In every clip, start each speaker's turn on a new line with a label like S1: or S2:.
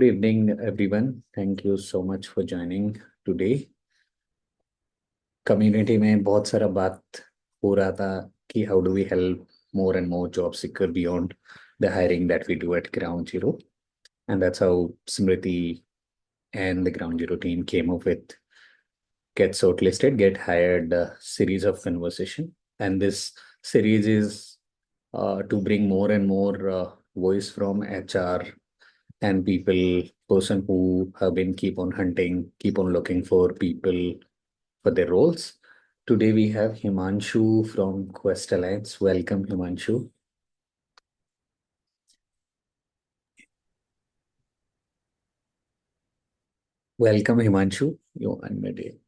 S1: evening, everyone. Thank you so much for joining today. Community में बहुत सारा बात हो रहा था कि how do we help more and more job seeker beyond the hiring that we do at Ground Zero. And that's how Smriti and the Ground Zero team came up with Get Shortlisted, Get Hired series of conversation. And this series is to bring more and more voice from HR and people, person who have been keep on hunting, keep on looking for people for their roles. Today we have Himanshu from Quest Alliance. Welcome, Himanshu. Welcome, Himanshu. You unmuted.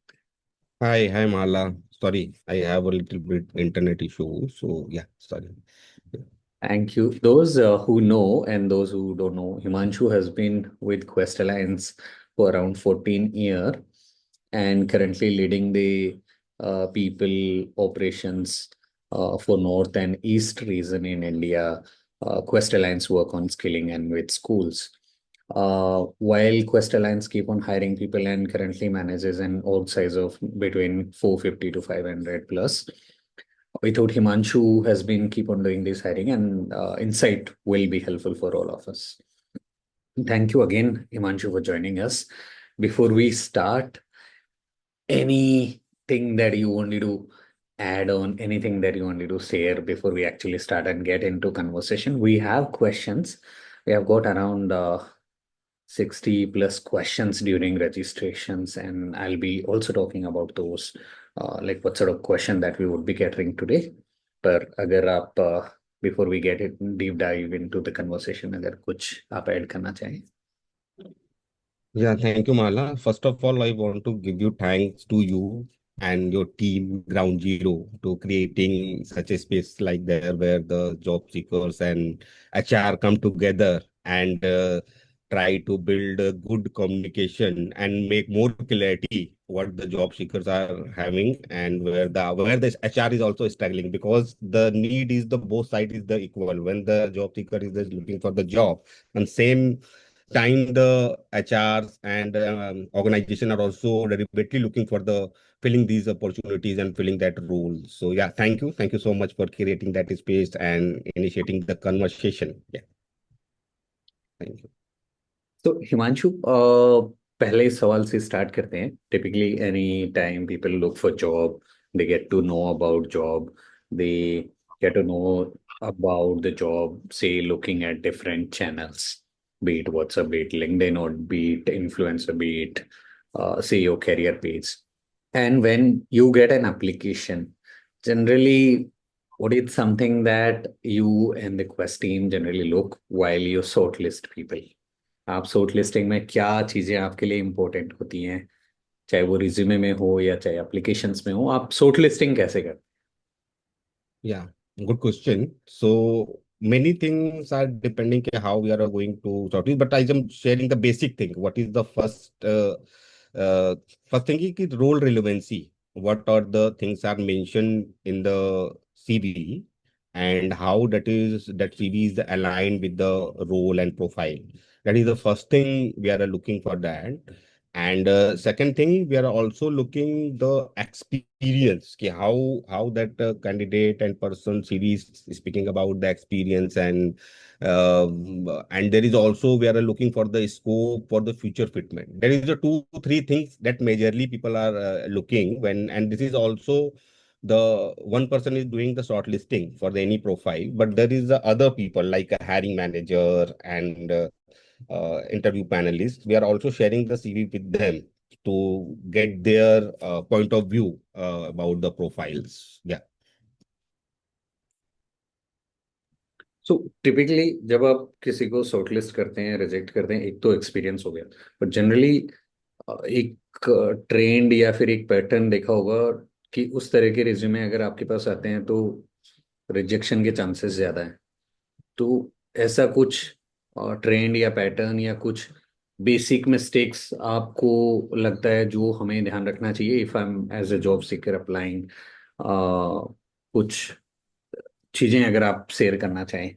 S2: Hi, Mala. Sorry, I have a little bit internet issue. So yeah, sorry.
S1: Thank you. Those who know and those who don't know, Himanshu has been with Quest Alliance for around 14 years and currently leading the people operations for North and East region in India. Quest Alliance work on skilling and with schools. While Quest Alliance keep on hiring people and currently manages an org size of between 450 to 500 plus. We thought Himanshu has been keep on doing this hiring and insight will be helpful for all of us. Thank you again, Himanshu, for joining us. Before we start, anything that you wanted to add on, anything that you wanted to share before we actually start and get into conversation? We have questions. We have got around 60 plus questions during registrations, and I'll be also talking about those, like what sort of question that we would be catering today. पर अगर आप before we get it deep dive into the conversation, अगर कुछ आप add करना चाहें.
S2: Yeah, thank you, Mala. First of all, I want to give you thanks to you and your team, Ground Zero, to creating such a space like there where the job seekers and HR come together and try to build a good communication and make more clarity what the job seekers are having and where the HR is also struggling because the need is the both side is the equal. When the job seeker is just looking for the job and same time the HRs and organization are also deliberately looking for the filling these opportunities and filling that role. So yeah, thank you so much for creating that space and initiating the conversation. Yeah, thank you.
S1: तो हिमांशु, पहले सवाल से start करते हैं. Typically any time people look for job, they get to know about job, they get to know about the job, say looking at different channels, be it WhatsApp, be it LinkedIn, or be it influencer, be it say your career page. And when you get an application, generally, what is something that you and the Quest team generally look while you shortlist people? आप short listing में क्या चीजें आपके लिए important होती हैं, चाहे वो रिज्यूमे में हो या चाहे एप्लीकेशंस में हो, आप शॉर्ट लिस्टिंग कैसे करते
S2: Yeah, good question. So many things are depending on how we are going to sort it, but I am sharing the basic thing. What is the uh, first thing is role relevancy. What are the things are mentioned in the CV and how that CV is aligned with the role and profile. That is the first thing we are looking for that. And second thing, we are also looking the experience, ki how that candidate and person series speaking about the experience and there is also we are looking for the scope for the future fitment. There is the two three things that majorly people are looking when, and this is also the one person is doing the shortlisting for the any profile, but there is the other people like a hiring manager and interview panelists. We are also sharing the CV with them to get their point of view about the profiles. Yeah.
S1: So typically जब आप किसी को shortlist करते हैं, reject करते हैं, एक तो एक्सपीरियंस हो गया, बट जनरली एक ट्रेंड या फिर एक पैटर्न देखा होगा कि उस तरह के रिज्यूमे अगर आपके पास आते हैं तो रिजेक्शन के चांसेस ज्यादा हैं. तो ऐसा कुछ ट्रेंड या पैटर्न या कुछ बेसिक मिस्टेक्स आपको लगता है जो हमें ध्यान रखना चाहिए if I am as a job seeker applying, कुछ चीजें अगर आप शेयर करना चाहें,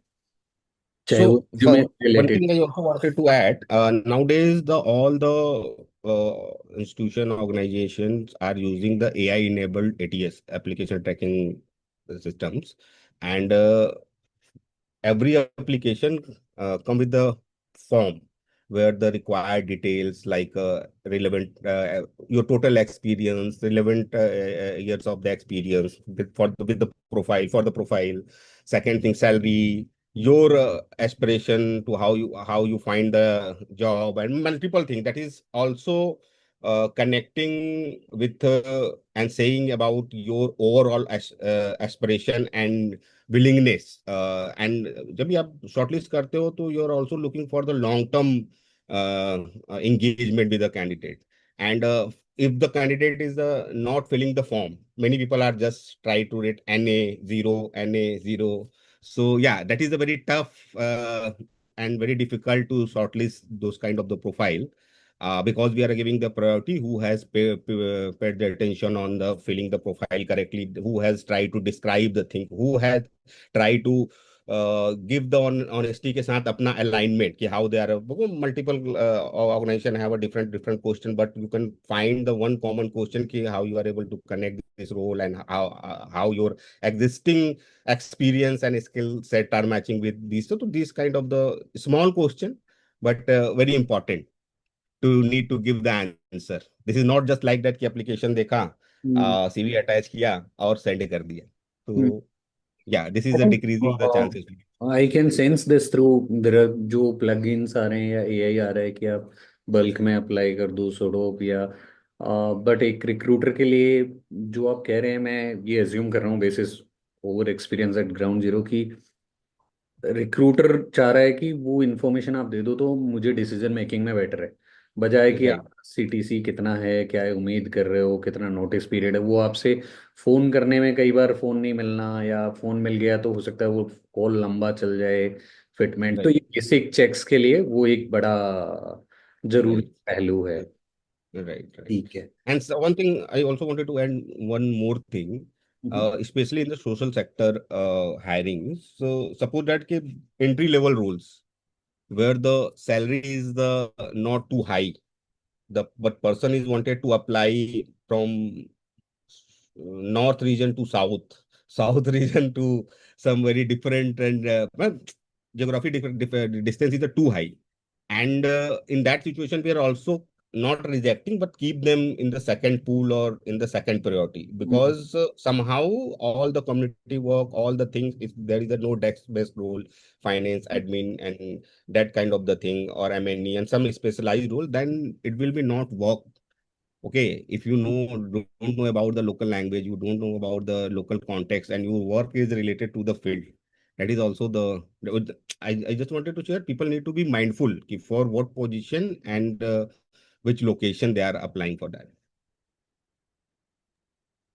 S1: चाहे वो
S2: So
S1: resume
S2: one
S1: related.
S2: thing I also wanted to add, nowadays the all the institution organizations are using the AI-enabled ATS, application tracking systems, and every application come with the form where the required details like relevant your total experience, relevant years of the experience with the profile for the profile. Second thing, salary, your aspiration to how you find the job, and multiple things. That is also connecting with and saying about your overall aspiration and willingness. And जब भी आप shortlist करते हो तो you are also looking for the long term engagement with the candidate. And if the candidate is not filling the form, many people are just try to rate NA 0. So yeah, that is a very tough and very difficult to shortlist those kind of the profile. Because we are giving the priority who has paid the attention on the filling the profile correctly, who has tried to describe the thing, who has try to give the honesty के साथ अपना alignment कि how they are multiple organization have a different question, but you can find the one common question कि how you are able to connect this role and how your existing experience and skill set are matching with these. So these kind of the small question, but very important to need to give the answer. This is not just like that कि application देखा,
S1: Hmm.
S2: CV attach किया और send कर दिया.
S1: Hmm.
S2: So yeah, this
S1: I
S2: is a
S1: think
S2: decreasing the chances.
S1: I can sense this through जो plugins आ रहे हैं या AI आ रहा है कि आप बल्क में अप्लाई कर दो सोडोप या बट एक रिक्रूटर के लिए जो आप कह रहे हैं मैं ये एज्यूम कर रहा हूँ basis over experience eight ground zero की रिक्रूटर चाह रहा है कि वो इन्फॉर्मेशन आप दे दो तो मुझे डिसीजन मेकिंग में बेटर है बजाय कि
S2: Right,
S1: आप सीटीसी कितना है क्या है उम्मीद कर रहे हो कितना नोटिस पीरियड है वो आपसे फोन करने में कई बार फोन नहीं मिलना या फोन मिल गया तो हो सकता है वो कॉल लंबा चल जाए फिटमेंट तो
S2: right,
S1: ये बेसिक चेक्स के लिए वो एक बड़ा जरूरी
S2: right,
S1: पहलू है
S2: right.
S1: ठीक है
S2: And so one thing I also wanted to add one more thing,
S1: hmm,
S2: especially in the social sector hiring. So suppose that ke entry level roles where the salary is the not too high, the but person is wanted to apply from north region to south region to some very different and well, geography different distance is too high. And in that situation, we are also not rejecting, but keep them in the second pool or in the second priority
S1: hmm,
S2: because somehow all the community work, all the things, if there is a no desk-based role, finance, admin, and that kind of the thing, or M&E and some specialized role, then it will be not work. Okay, if you don't know about the local language, you don't know about the local context, and your work is related to the field. That is also I just wanted to share. People need to be mindful for what position and which location they are applying for that.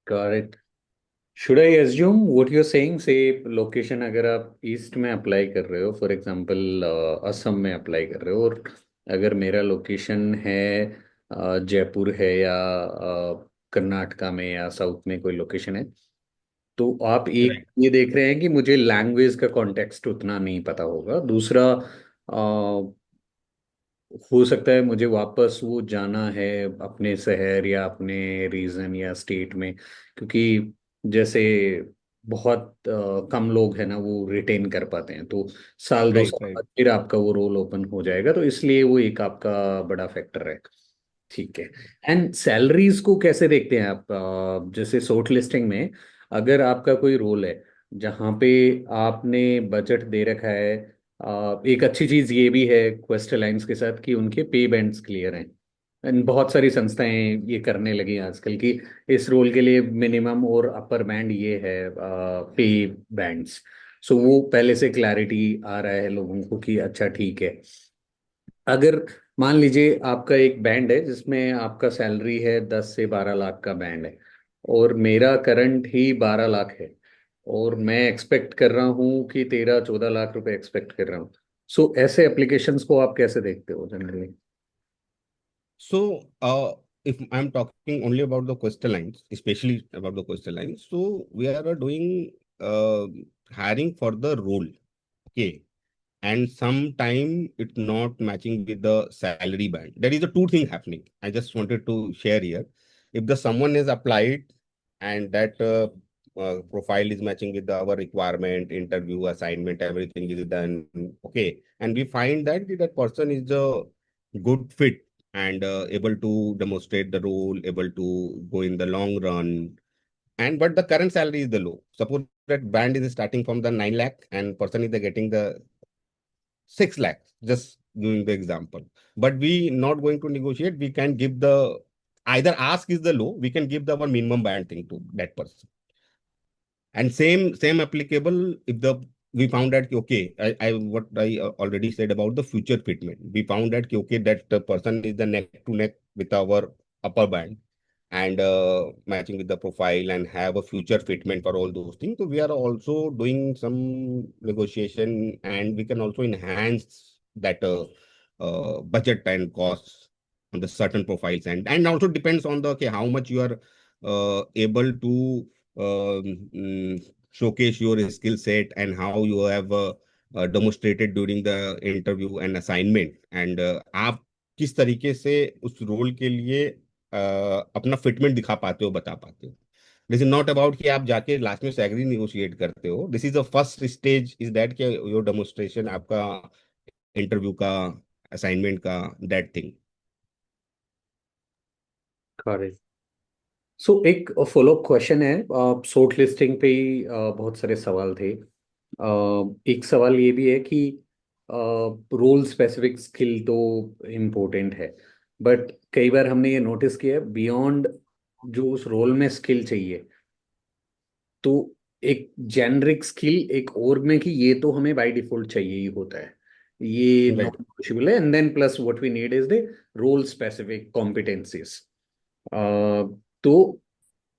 S1: Correct should I assume what you are saying से location अगर आप east में apply कर रहे हो for example Assam में apply कर रहे हो और अगर मेरा लोकेशन है जयपुर है या कर्नाटका में या साउथ में कोई लोकेशन है तो आप एक
S2: Right,
S1: ये देख रहे हैं कि मुझे लैंग्वेज का कॉन्टेक्स्ट उतना नहीं पता होगा दूसरा हो सकता है मुझे वापस वो जाना है अपने शहर या अपने रीजन या स्टेट में क्योंकि जैसे बहुत कम लोग हैं ना वो रिटेन कर पाते हैं तो साल दो
S2: right,
S1: साल
S2: right.
S1: बाद फिर आपका वो रोल ओपन हो जाएगा तो इसलिए वो एक आपका बड़ा फैक्टर है ठीक है एंड सैलरीज को कैसे देखते हैं आप जैसे शॉर्ट लिस्टिंग में अगर आपका कोई रोल है जहाँ पे आपने बजट दे रखा है एक अच्छी चीज ये भी है क्वेस्ट अलायंस के साथ कि उनके पे बैंड्स क्लियर हैं एंड बहुत सारी संस्थाएं ये करने लगी हैं आजकल कि इस रोल के लिए मिनिमम और अपर बैंड ये है पे बैंड्स सो वो पहले से क्लैरिटी आ रहा है लोगों को कि अच्छा ठीक है अगर मान लीजिए आपका एक बैंड है जिसमें आपका सैलरी है 10 से 12 लाख का बैंड है और मेरा करंट ही 12 लाख है और मैं एक्सपेक्ट कर रहा हूँ कि 13-14 लाख रुपए एक्सपेक्ट कर रहा हूँ सो ऐसे एप्लीकेशंस को आप कैसे देखते हो generally
S2: So, if I'm talking only about the coastal lines, especially about the coastal lines, so we are doing uh, hiring for the role. Okay. and sometime it's not matching with the salary band. There is a two thing happening. I just wanted to share here. If the someone is applied and that profile is matching with our requirement, interview, assignment, everything is done, okay, and we find that that person is a good fit and able to demonstrate the role, able to go in the long run, and but the current salary is the low. Suppose that band is starting from the 9 lakh and person is getting the 6 lakhs, just giving the example. But we not going to negotiate. We can give the either ask is the low, we can give the our minimum band thing to that person. And same applicable if the we found that okay, I what I already said about the future fitment. We found that okay, that the person is the neck to neck with our upper band and matching with the profile and have a future fitment for all those things. So we are also doing some negotiation and we can also enhance that budget and costs on the certain profiles and also depends on the okay how much you are able to showcase your skill set and how you have demonstrated during the interview and assignment and आप किस तरीके से उस role के लिए अपना fitment दिखा पाते हो बता पाते हो दिस इज नॉट अबाउट कि आप जाके लास्ट में सैलरी निगोशिएट करते हो this is the first stage is that कि योर डेमोन्स्ट्रेशन आपका इंटरव्यू का असाइनमेंट का दैट थिंग
S1: करेक्ट। सो एक फॉलोअप क्वेश्चन है, शॉर्ट लिस्टिंग पे ही बहुत सारे सवाल थे। एक सवाल ये भी है कि रोल स्पेसिफिक स्किल तो इम्पोर्टेंट है, बट कई बार हमने ये नोटिस किया है बियॉन्ड जो उस रोल में स्किल चाहिए, तो एक जेनरिक स्किल एक और में कि ये तो हमें बाय डिफॉल्ट चाहिए ही होता है, ये नॉन
S2: राइट
S1: नेगोशिएबल है, and then plus what we need is the role specific competencies. तो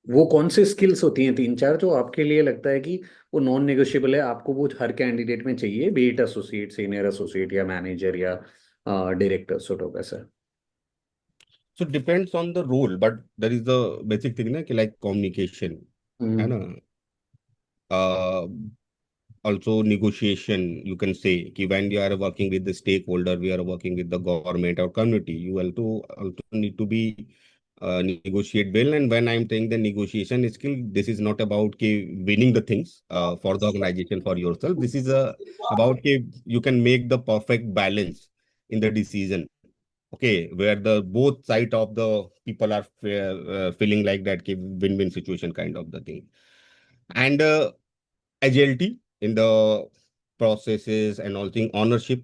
S1: वो कौन से स्किल्स होती हैं तीन चार जो आपके लिए लगता है कि वो नॉन नेगोशिएबल है, आपको वो हर कैंडिडेट में चाहिए, बीट एसोसिएट, सीनियर एसोसिएट या मैनेजर या डायरेक्टर सॉर्ट ऑफ ऐसा?
S2: So depends on the role but there is the basic thing ना कि लाइक कम्युनिकेशन है
S1: हम्म।
S2: ना also negotiation you can say ki when you are working with the stakeholder we are working with the government or community you also need to be negotiate well and when I'm saying the negotiation skill this is not about ki winning the things for the organization for yourself this is about ki you can make the perfect balance in the decision okay where the both side of the people are feeling like that ki win-win situation kind of the thing and agility in the processes and all thing ownership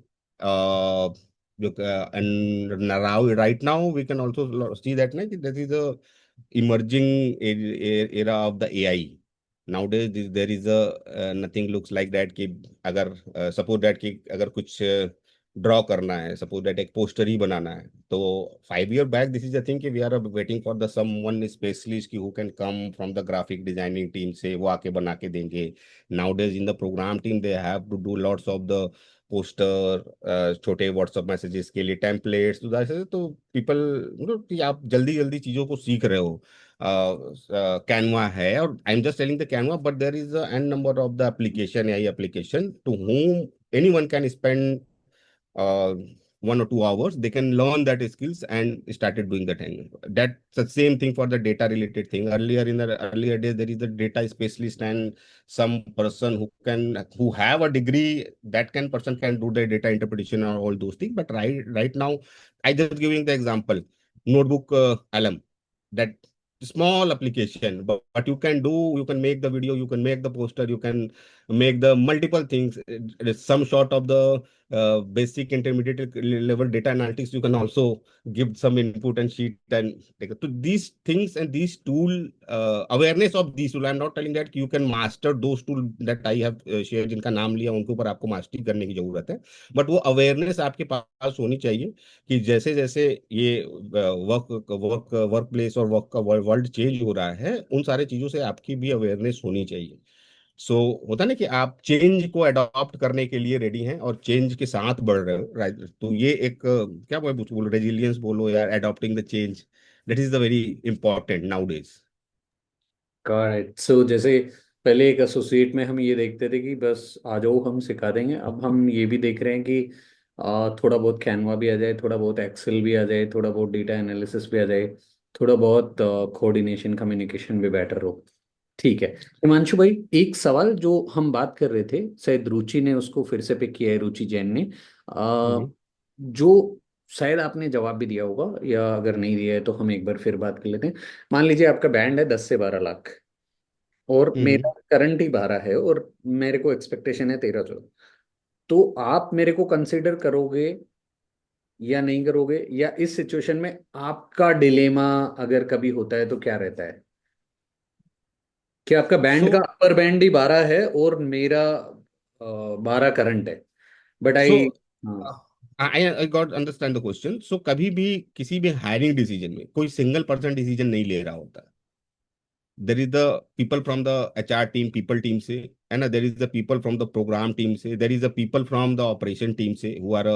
S2: and now right now we can also see that like, that is a emerging era of the AI nowadays there is a nothing looks like that कि अगर suppose that कि अगर कुछ draw करना है suppose that एक poster ही बनाना है तो 5 year back this is the thing कि we are waiting for the someone specialist की who can come from the graphic designing team से वो आके बना के देंगे nowadays in the program team they have to do lots of the poster छोटे WhatsApp messages के लिए टेम्पलेट्स तो ऐसे तो पीपल कि आप जल्दी जल्दी चीजों को सीख रहे हो कैनवा है और I am just telling the Canva but there is an number of the application AI application to whom anyone can spend uh, 1 or 2 hours they can learn that skills and started doing that thing that's the same thing for the data related thing earlier in the earlier days there is a data specialist and some person who have a degree that can person can do the data interpretation or all those things but right now I just giving the example notebook alum that small application but you can do you can make the video you can make the poster you can make the multiple things some sort of the basic intermediate level data analytics you can also give some input and sheet and take it. So these things and these tool awareness of these tool I'm not telling that you can master those tool that I have shared जिनका नाम लिया उनके ऊपर आपको mastery करने की जरूरत है बट वो अवेयरनेस आपके पास होनी चाहिए कि जैसे जैसे ये वर्क प्लेस और वर्क का वर्ल्ड चेंज हो रहा है उन सारे चीजों से आपकी भी अवेयरनेस होनी चाहिए सो होता ना कि आप चेंज को अडॉप्ट करने के लिए रेडी हैं और चेंज के साथ बढ़ रहे हो राइट तो ये एक क्या बोलो रेजिलियंस बोलो या adopting the change that is the very important nowadays
S1: correct. So जैसे पहले एक एसोसिएट में हम ये देखते थे कि बस आ जाओ हम सिखा देंगे, अब हम ये भी देख रहे हैं कि थोड़ा बहुत कैनवा भी आ जाए, थोड़ा बहुत एक्सेल भी आ जाए, थोड़ा बहुत डेटा एनालिसिस भी आ जाए, थोड़ा बहुत कोऑर्डिनेशन कम्युनिकेशन भी बेटर हो। ठीक है हिमांशु भाई, एक सवाल जो हम बात कर रहे थे, शायद रुचि ने उसको फिर से पिक किया है, रुचि जैन ने,
S2: हम्म,
S1: जो शायद आपने जवाब भी दिया होगा, या अगर नहीं दिया है तो हम एक बार फिर बात कर लेते हैं। मान लीजिए आपका बैंड है 10 से 12 लाख, और
S2: हम्म।
S1: मेरा करंट ही 12 है, और मेरे को एक्सपेक्टेशन है 13-14, तो आप मेरे को कंसिडर करोगे या नहीं करोगे, या इस सिचुएशन में आपका डिलेमा अगर कभी होता है तो क्या रहता है, कि आपका बैंड का
S2: So,
S1: अपर बैंड ही 12 है और मेरा 12 करंट है, बट आई।
S2: so
S1: हाँ।
S2: uh, I got understand the question. So कभी भी किसी भी हायरिंग डिसीजन में कोई सिंगल पर्सन डिसीजन नहीं ले रहा होता। There is the people from the HR team, people team से, है ना, there is the people from the program team से, there is the people from the operation team से who are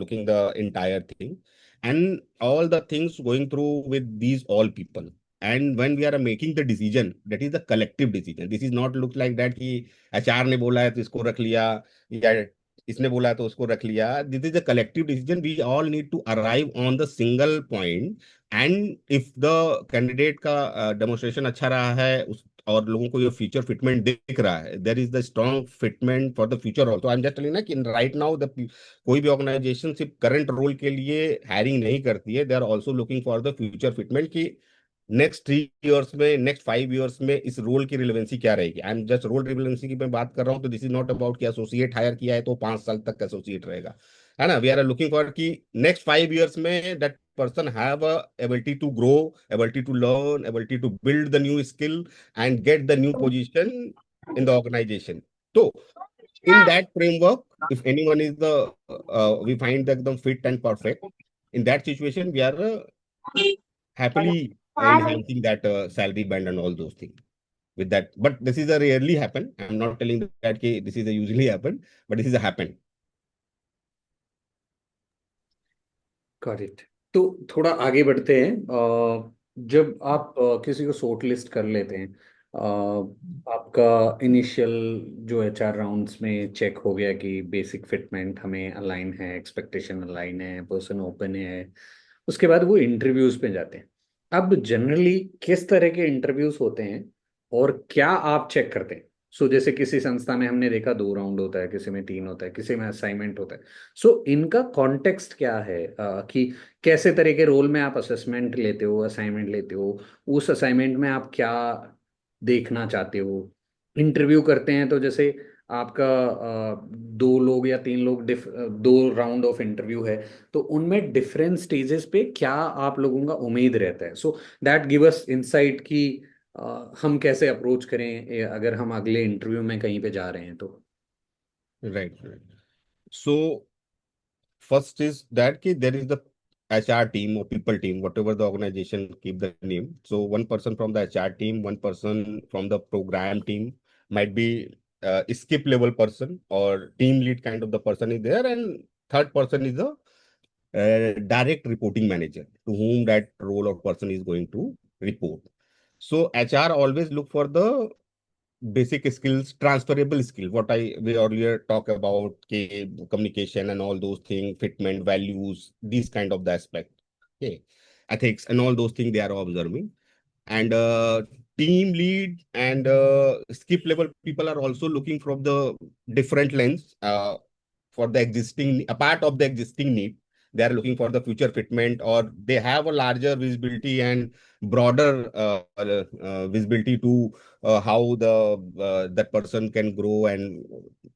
S2: looking the entire thing, and all the things going through with these all people. And when we are making the decision, that is the collective decision. This is not look like that कि HR ने बोला है तो इसको रख लिया, या इसने बोला है तो उसको रख लिया. This is a collective decision. We all need to arrive on the single point. And if the candidate का डेमोन्स्ट्रेशन अच्छा रहा है उस, और लोगों को ये फ्यूचर फिटमेंट दिख रहा है, there is the strong fitment for the future also. I am just telling ना कि राइट नाउ द कोई भी ऑर्गेनाइजेशन सिर्फ करंट रोल के लिए हायरिंग नहीं करती है, they are also looking for the future fitment की नेक्स्ट 3 इयर्स में, नेक्स्ट 5 इयर्स में इस रोल की रिलेवेंसी क्या रहेगी. I am just role relevancy की मैं बात कर रहा हूँ, तो दिस इज नॉट अबाउट कि एसोसिएट हायर किया है तो 5 साल तक एसोसिएट रहेगा, है ना. वी आर लुकिंग फॉर कि नेक्स्ट 5 इयर्स में that person have a ability to grow, ability to learn, ability to build the new skill and get the new position in the organization. So in that framework, if anyone is the we find that the fit and perfect, in that situation we are happily enhancing that salary band and all those things with that. But this is a rarely happen. I'm not telling that this is a usually happen, but this is a happen.
S1: Got it. तो थोड़ा आगे बढ़ते हैं। जब आप किसी को short list कर लेते हैं, आपका इनिशियल जो HR राउंड्स में चेक हो गया कि बेसिक फिटमेंट हमें अलाइन है, एक्सपेक्टेशन अलाइन है, पर्सन ओपन है, उसके बाद वो इंटरव्यूज पे जाते हैं। अब जनरली किस तरह के इंटरव्यूज होते हैं और क्या आप चेक करते हैं? सो जैसे किसी संस्था में हमने देखा 2 राउंड होता है, किसी में 3 होता है, किसी में असाइनमेंट होता है। सो इनका कॉन्टेक्स्ट क्या है, कि कैसे तरह के रोल में आप असेसमेंट लेते हो, असाइनमेंट लेते हो, उस असाइनमेंट में आप क्या देखना चाहते हो? इंटरव्यू करते हैं तो जैसे आपका 2 लोग या 3 लोग 2 राउंड ऑफ इंटरव्यू है, तो उनमें डिफरेंट स्टेजेस पे क्या आप लोगों का उम्मीद रहता है? So that give us insight कि हम कैसे अप्रोच करें अगर हम अगले इंटरव्यू में कहीं पे जा रहे हैं तो।
S2: Right, right. So first is that there is the HR team or people team, whatever the organization keep the name. So one person from the HR team, one person from the program team, might be skip level person or team lead kind of the person is there, and third person is the direct reporting manager to whom that role or person is going to report. So HR always look for the basic skills, transferable skill. What I we earlier talk about, communication and all those things, fitment, values, these kind of the aspect. Okay, ethics and all those things they are observing. And team lead and skip level people are also looking from the different lens for the existing, a part of the existing need. They are looking for the future fitment, or they have a larger visibility and broader visibility to how the that person can grow, and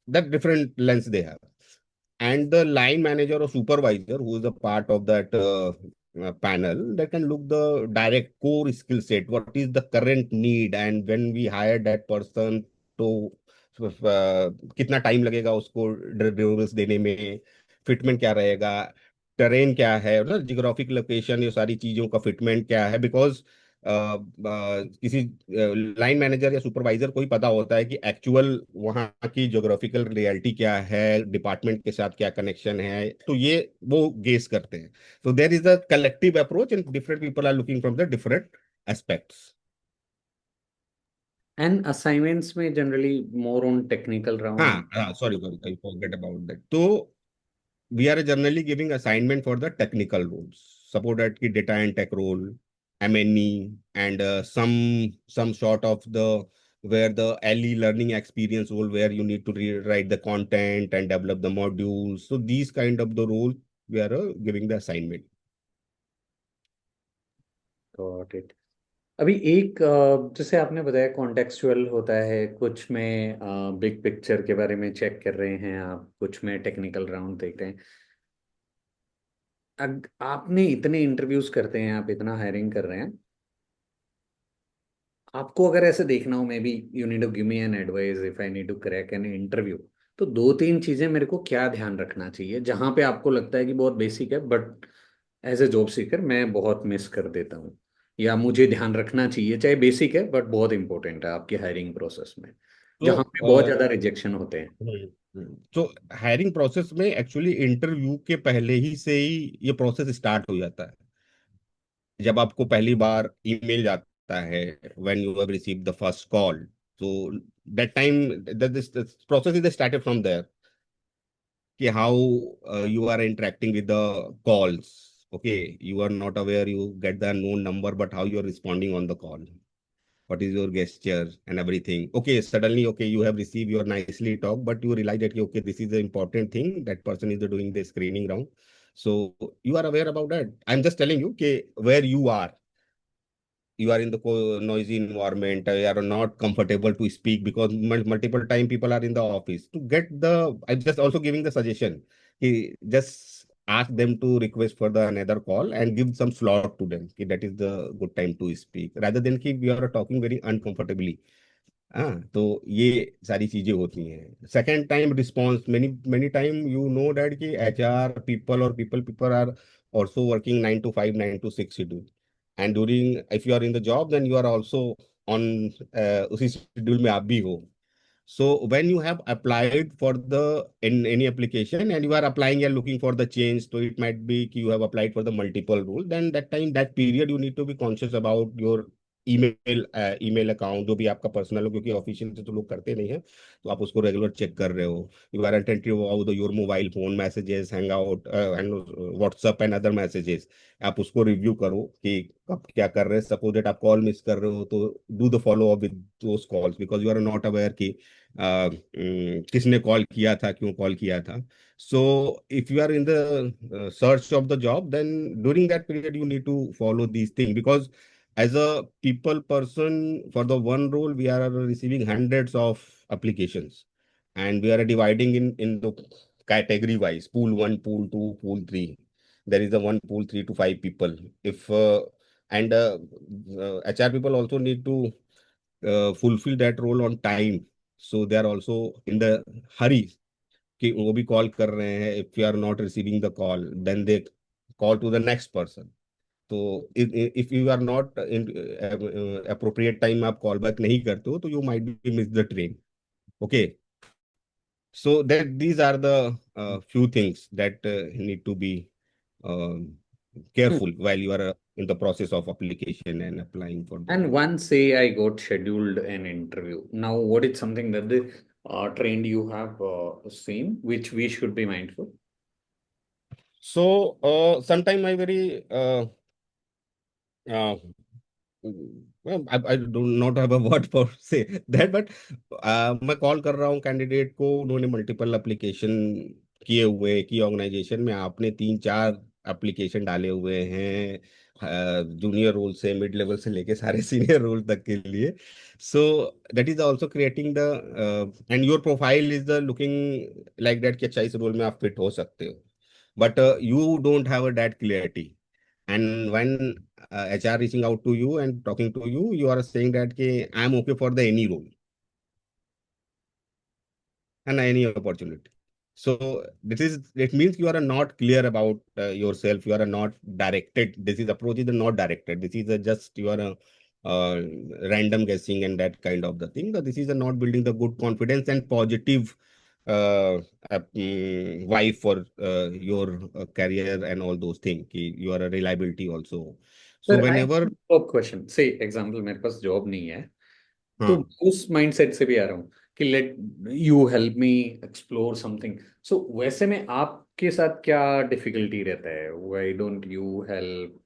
S2: that different lens they have. And the line manager or supervisor who is a part of that panel, that can look the direct core skill set, what is the current need, and when we hire that person to कितना time लगेगा उसको deliverables देने में, fitment क्या रहेगा, terrain क्या है ना, जियोग्राफिक लोकेशन, ये सारी चीजों का फिटमेंट क्या है. बिकॉज किसी लाइन मैनेजर या सुपरवाइजर को ही पता होता है कि एक्चुअल वहाँ की ज्योग्राफिकल रियलिटी क्या है, डिपार्टमेंट के साथ क्या कनेक्शन है, तो ये वो गेस करते हैं. So there is a collective approach and different people are looking from the different aspects.
S1: And assignments में generally more on technical round.
S2: हाँ, sorry, I forget about that. तो we are generally giving assignment for the technical roles. Suppose that ki data and tech role, M&E, and some sort of the where the LE learning experience role where you need to rewrite the content and develop the modules. So these kind of the role we are giving the assignment.
S1: Got it. अभी एक जैसे आपने बताया contextual होता है, कुछ में big picture के बारे में चेक कर रहे हैं आप, कुछ में टेक्निकल राउंड देख रहे हैं। आपने इतने इंटरव्यूज करते हैं, आप इतना हायरिंग कर रहे हैं, आपको अगर ऐसे देखना हो, maybe you need to give me an advice if I need to crack an interview, तो दो तीन चीजें मेरे को क्या ध्यान रखना चाहिए जहां पे आपको लगता है कि बहुत बेसिक है but as a job seeker मैं बहुत मिस कर देता हूँ, या मुझे ध्यान रखना चाहिए, चाहे बेसिक है बट बहुत इंपॉर्टेंट है आपकी हायरिंग प्रोसेस में, जहां पे बहुत
S2: तो
S1: ज्यादा रिजेक्शन होते हैं।
S2: तो हायरिंग प्रोसेस में एक्चुअली इंटरव्यू के पहले ही से ही ये प्रोसेस स्टार्ट हो जाता है। जब आपको पहली बार ईमेल जाता है, when you have received the first call, so that time this process is started from there, कि how you are interacting with the calls. Okay, you are not aware, you get the unknown number, but how you are responding on the call, what is your gesture and everything. Okay, suddenly, okay, you have received your nicely talk, but you realize that okay, this is the important thing, that person is doing the screening round. So you are aware about that. I'm just telling you okay, where you are, you are in the noisy environment, you are not comfortable to speak because multiple time people are in the office. To get the, I'm just also giving the suggestion, just ask them to request for the another call and give some slot to them, that is the good time to speak, rather than कि we are talking very uncomfortably. हाँ, तो ये सारी चीजें होती हैं। Second time response, many many time you know that कि HR people और people people are also working 9 to 5, 9 to 6 schedule, and during if you are in the job then you are also on उसी schedule में आप भी हो। So when you have applied for the in any application and you are applying and looking for the change, so it might be you have applied for the multiple role, then that time, that period, you need to be conscious about your email account जो भी आपका personal हो, क्योंकि official से तो लोग करते नहीं है, तो आप उसको रेगुलर चेक कर रहे हो। You are attentive about your mobile phone messages, hang out and WhatsApp and other messages, आप उसको रिव्यू करो कि कब क्या कर रहे हैं। सपोज दैट आप कॉल मिस कर रहे हो तो do the follow up with those calls, because you are not aware कि किसने कॉल किया था, क्यों कॉल किया था। So if you are in the search of the job, then during that period you need to follow these things, because as a people person, for the one role we are receiving hundreds of applications, and we are dividing in the category wise, pool 1, pool 2, pool 3. There is a one pool 3 to 5 people. If and HR people also need to fulfill that role on time, so they are also in the hurry कि वो भी call कर रहे हैं। If you are not receiving the call, then they call to the next person. तो if you are not in appropriate time आप call back नहीं करते हो, तो you might be miss the train. Okay, so that these are the few things that need to be
S1: Hmm.
S2: careful while you are in the process of application and applying for the
S1: And
S2: job.
S1: once say I got scheduled an interview, now what is something that the trend you have seen which we should be mindful?
S2: So sometime I very uh, well, I do not have a word for say that, but मैं call कर रहा हूँ candidate को, उन्होंने multiple application किए हुए की organisation में, आपने 3 4 एप्लीकेशन डाले हुए हैं, जूनियर रोल से मिड लेवल से लेके सारे सीनियर रोल तक के लिए। So that is also creating the end your profile is the looking like that कि अच्छा इस रोल में आप फिट हो सकते हो, but you don't have a that clarity. And when HR reaching out to you and talking to you, you are saying that कि I'm okay for the any role and any opportunity. So this is, it means you are not clear about yourself. You are not directed. This is approach is not directed. This is a just you are a random guessing and that kind of the thing. But this is a not building the good confidence and positive vibe for your career and all those things. You are a reliability also. So
S1: Sir, I have
S2: whenever
S1: a follow-up question. Say example मेरे पास job नहीं है, तो
S2: हाँ।
S1: उस mindset से भी आ रहा हूँ कि let you help me explore something. So वैसे में आपके साथ क्या डिफिकल्टी रहता है? Why don't you help?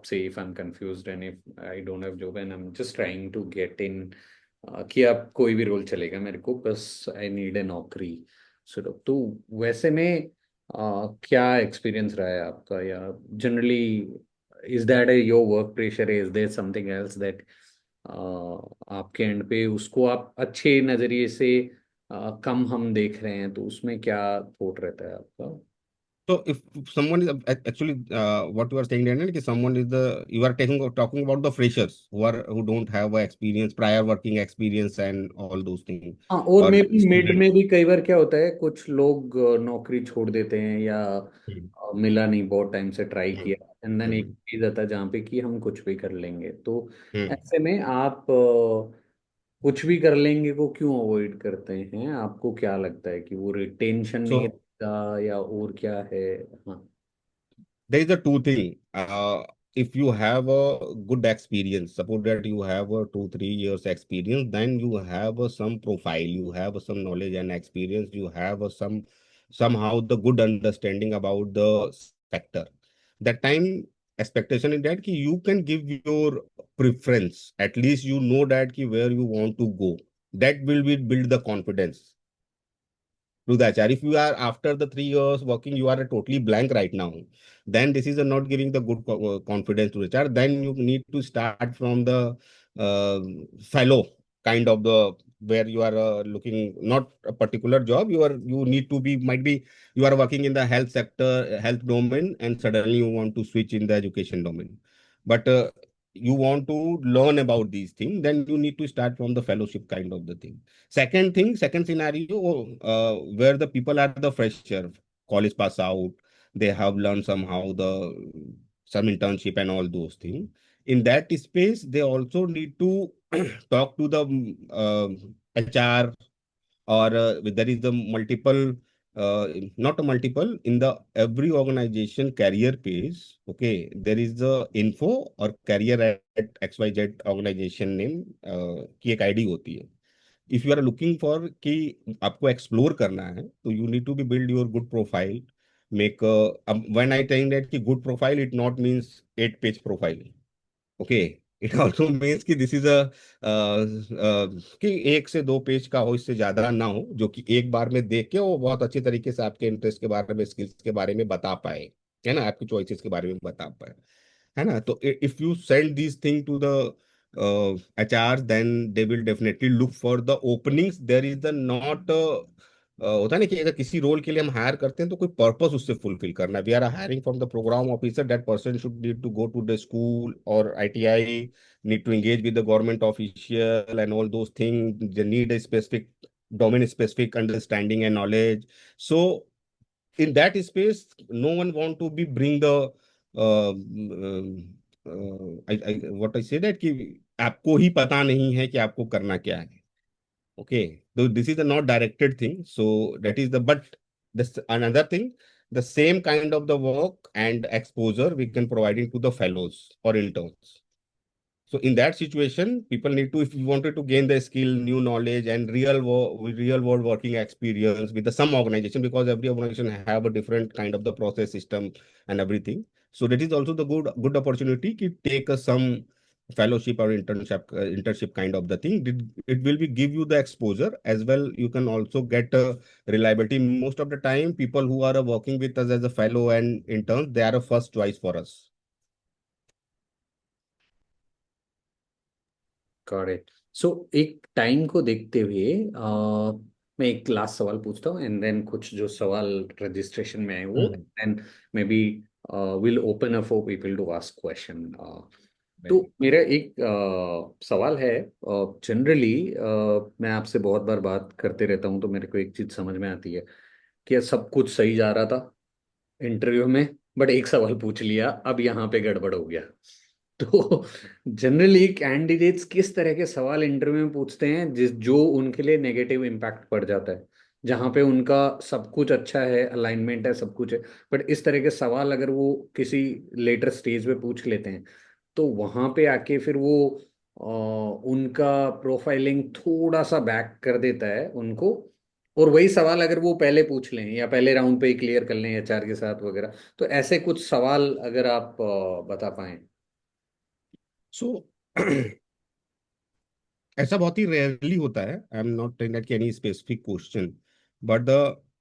S1: Say if I am confused and if I don't have job and I am just trying to get in, कि आप कोई भी रोल चलेगा मेरे को, बस आई नीड ए नौकरी। सो तो वैसे में क्या एक्सपीरियंस रहा है आपका? या generally is that your work pressure? Is there something else that आपके एंड पे उसको आप अच्छे नजरिए से कम हम देख रहे हैं, तो उसमें क्या थॉट रहता है आपका?
S2: So if someone is actually what you are saying, Daniel, कि someone is the you are talking about the freshers who don't have a experience, prior working experience and all those things,
S1: हाँ, और
S2: or
S1: मे भी mid
S2: student.
S1: में भी कई बार क्या होता है, कुछ लोग नौकरी छोड़ देते हैं या
S2: हम्म,
S1: मिला नहीं, बहुत टाइम से ट्राई
S2: हम्म,
S1: किया, एंड देन एक
S2: हम्म,
S1: चीज आता है जहाँ पे कि हम कुछ भी कर लेंगे। तो
S2: हम्म.
S1: ऐसे में आप कुछ भी कर लेंगे को क्यों अवॉइड करते हैं? आपको क्या लगता है कि वो रिटेंशन नहीं
S2: So
S1: रहता या और क्या है? हाँ।
S2: there is a two thing. If you have a good experience, suppose that you have a 2 3 years experience, then you have some profile, you have some knowledge and experience, you have somehow the good understanding about the sector. That time expectation is that ki you can give your preference. At least you know that ki where you want to go. That will be build the confidence to the HR. If you are after the 3 years working, you are totally blank right now, then this is not giving the good confidence to HR. Then you need to start from the uh, fellow kind of the where you are looking not a particular job. You need to be might be you are working in the health sector, health domain, and suddenly you want to switch in the education domain. But you want to learn about these things, then you need to start from the fellowship kind of the thing. Second thing, second scenario, where the people are the fresher, college pass out, they have learned somehow the some internship and all those things. In that space, they also need to talk to the HR, or there is the multiple, not a multiple in the every organization career page. Okay, there is the info or career at XYZ organization name की एक ID होती है. If you are looking for कि आपको explore करना है, तो you need to be build your good profile. Make when I telling that कि good profile it not means 8 page profile. Okay, it also means कि this is a कि 1 से 2 page का हो, इससे ज्यादा ना हो, जो कि एक बार में देख के वो बहुत अच्छी तरीके से आपके इंटरेस्ट के बारे में, स्किल्स के बारे में बता पाए, है ना, आपकी चॉइसेस के बारे में बता पाए, है ना. तो if you send this thing to the HR, then they will definitely look for the openings. There is the not होता है ना कि अगर किसी रोल के लिए हम हायर करते हैं तो कोई पर्पस उससे फुलफिल करना है. We are hiring from the program officer, that person should need to go to the school और ITI, need to engage with the government official and all those things. They need a specific domain specific understanding and knowledge. So in that space, no one want to be bring the what I say that कि आपको ही पता नहीं है कि आपको करना क्या है. Okay, so this is a not directed thing. So that is the but this another thing, the same kind of the work and exposure we can provide it to the fellows or interns. So in that situation, people need to, if you wanted to gain the skill, new knowledge, and real world working experience with the some organization, because every organization have a different kind of the process system and everything. So that is also the good opportunity to take some fellowship or internship kind of the thing. It will be give you the exposure as well. You can also get reliability. Most of the time, people who are working with us as a fellow and interns, they are a first choice for us.
S1: Correct. So एक time को देखते हुए मैं एक last सवाल पूछता हूँ, and then कुछ जो सवाल रजिस्ट्रेशन में आए वो,
S2: Hmm.
S1: And may be will open up for people to ask question. तो
S2: Very.
S1: मेरा एक सवाल है। जनरली मैं आपसे बहुत बार बात करते रहता हूँ, तो मेरे को एक चीज समझ में आती है कि सब कुछ सही जा रहा था इंटरव्यू में, बट एक सवाल पूछ लिया, अब यहाँ पे गड़बड़ हो गया। तो जनरली कैंडिडेट्स किस तरह के सवाल इंटरव्यू में पूछते हैं जिस जो उनके लिए नेगेटिव इम्पैक्ट पड़ जाता है, जहाँ पे उनका सब कुछ अच्छा है, अलाइनमेंट है, सब कुछ है, बट इस तरह के सवाल अगर वो किसी लेटर स्टेज पे पूछ लेते हैं, तो वहां पे आके फिर वो उनका प्रोफाइलिंग थोड़ा सा बैक कर देता है उनको, और वही सवाल अगर वो पहले पूछ लें या पहले राउंड पे ही क्लियर कर लें एचआर के साथ वगैरह, तो ऐसे कुछ सवाल अगर आप बता पाएं।
S2: सो ऐसा बहुत ही रेयरली होता है। I am not telling that कि any specific question, but the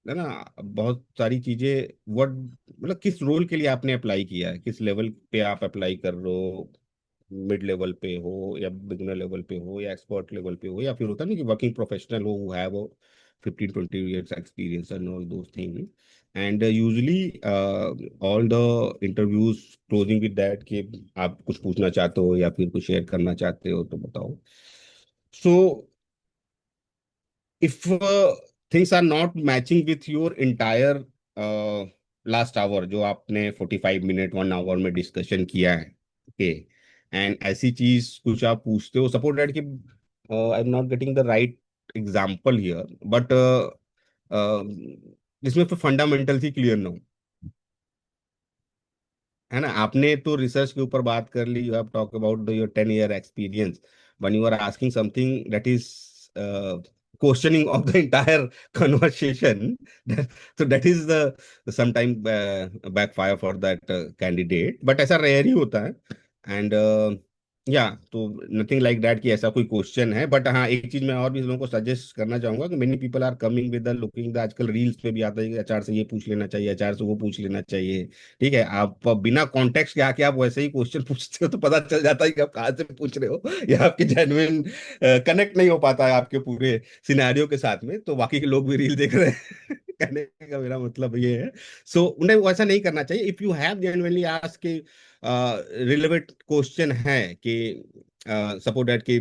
S2: है ना, बहुत सारी चीजें, व्हाट मतलब किस रोल के लिए आपने अप्लाई किया है, किस लेवल पे आप अप्लाई कर रहे हो, मिड लेवल पे हो या बिगिनर लेवल पे हो या एक्सपर्ट लेवल पे हो, या फिर होता है ना कि वर्किंग प्रोफेशनल हो who have 15-20 years experience and all those things. And usually all the interviews closing with that कि आप कुछ पूछना चाहते हो या फिर कुछ शेयर करना चाहते हो तो बताओ. So if things are not matching with your entire last hour जो आपने 45 मिनट 1 आवर में डिस्कशन किया है, ओके, एंड ऐसी चीज कुछ आप पूछते हो, सपोज दैट कि आई am not getting the right example here, but जिसमें फिर फंडामेंटल ही क्लियर ना हो, है ना. आपने तो रिसर्च के ऊपर बात कर ली, you have talk about your 10 year experience, when you are asking something that is questioning of the entire conversation, so that is the sometime backfire for that candidate, but ऐसा रेयर ही होता है. And या तो nothing like that कि ऐसा कोई question है, but हाँ एक चीज मैं और भी लोगों को सजेस्ट करना चाहूंगा कि many people are coming with the looking the, आजकल रील्स पे भी आता है कि एचआर से ये पूछ लेना चाहिए, एचआर से वो पूछ लेना चाहिए. ठीक है, आप बिना कॉन्टेक्स्ट के आके आप वैसे ही क्वेश्चन पूछते हो तो पता चल जाता है कि आप कहाँ से पूछ रहे हो या आपके जेन्युइन कनेक्ट नहीं हो पाता है आपके पूरे सिनेरियो के साथ में, तो बाकी के लोग भी रील देख रहे हैं. कहने का मेरा मतलब ये है. सो उन्हें वैसा नहीं करना चाहिए. If you have genuinely ask के रिलेवेंट क्वेश्चन है कि सपोज दैट कि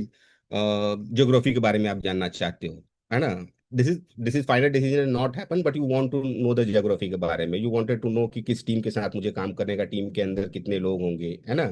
S2: ज्योग्राफी के बारे में आप जानना चाहते हो, है ना, this is final decision not happen, but you want to know the geography के बारे में, यू वांटेड टू नो कि किस टीम के साथ मुझे काम करने का, टीम के अंदर कितने लोग होंगे, है ना.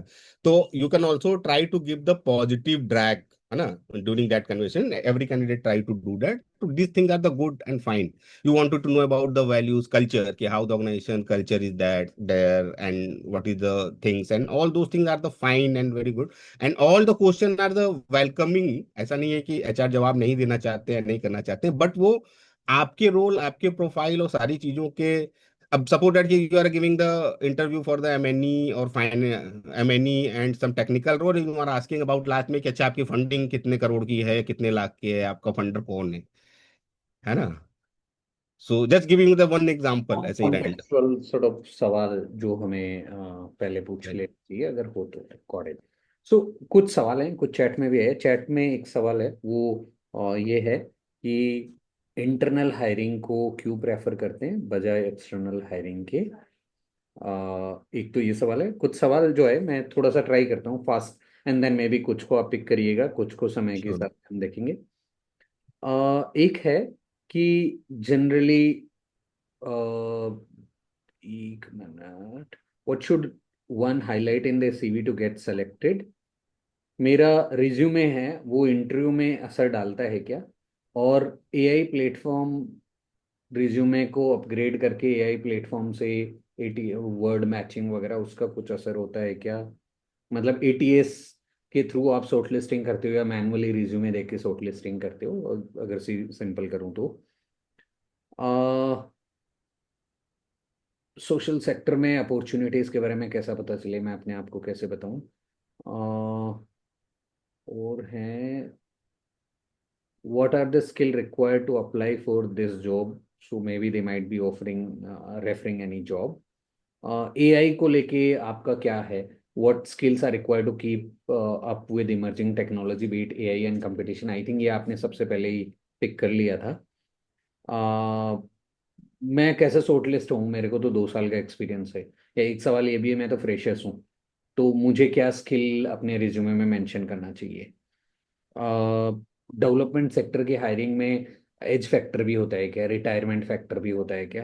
S2: तो you can also try to give the positive drag, है ना, during that conversation. Every candidate try to do that. तो this things are the good and fine. You wanted to know about the values, culture, कि how the organization culture is that there, and what is the things, and all those things are the fine and very good, and all the question are the welcoming. ऐसा नहीं है कि HR जवाब नहीं देना चाहते हैं, नहीं करना चाहते, बट वो आपके रोल, आपके प्रोफाइल और सारी चीजों के. अब suppose that you are giving the interview for the MNE और fine MNE and some technical role, you are asking about last में कि अच्छा आपकी फंडिंग कितने करोड़ की है, कितने लाख की है, आपका फंडर कौन है ना. So just giving the one example ऐसे ही रैंडम.
S1: कॉन्टेक्चुअल सॉर्ट ऑफ सवाल जो हमें पहले पूछ ले चाहिए अगर हो तो रिकॉर्डेड। सो कुछ सवाल हैं, कुछ चैट में भी है। चैट में एक सवाल है वो ये है कि इंटरनल हायरिंग को क्यों प्रेफर करते हैं बजाय एक्सटर्नल हायरिंग के। एक तो ये सवाल है। कुछ सवाल जो है मैं थोड़ा सा ट्राई करता हूँ fast, and then maybe कुछ को आप पिक करिएगा, कुछ को समय के
S2: श्योर.
S1: साथ हम देखेंगे। एक है कि जनरली, एक minute, what should one highlight in the CV to get selected. मेरा रिज्यूमे है वो इंटरव्यू में असर डालता है क्या, और एआई प्लेटफॉर्म रिज्यूमे को अपग्रेड करके एआई प्लेटफॉर्म से एटी वर्ड मैचिंग वगैरह उसका कुछ असर होता है क्या। मतलब एटीएस के थ्रू आप शॉर्ट लिस्टिंग करते हो या मैनुअली रिज्यूमे देख के शॉर्ट लिस्टिंग करते हो, अगर सिंपल करूँ तो। सोशल सेक्टर में अपॉर्चुनिटीज के बारे में कैसा पता चले, मैं अपने आप को कैसे बताऊं। और हैं, what are the skill required to apply for this job, so maybe they might be offering referring any job। AI को लेके आपका क्या है, what skills are required to keep up with emerging technology, be it AI and competition। I think ये आपने सबसे पहले ही pick कर लिया था। मैं कैसे शॉर्ट लिस्ट हूँ, मेरे को तो 2 साल का एक्सपीरियंस है। या एक सवाल ये भी है, मैं तो फ्रेशर्स हूँ, तो मुझे क्या स्किल अपने रिज्यूमे में मेंशन करना चाहिए। डेवलपमेंट सेक्टर की हायरिंग में एज फैक्टर भी होता है क्या, रिटायरमेंट फैक्टर भी होता है क्या।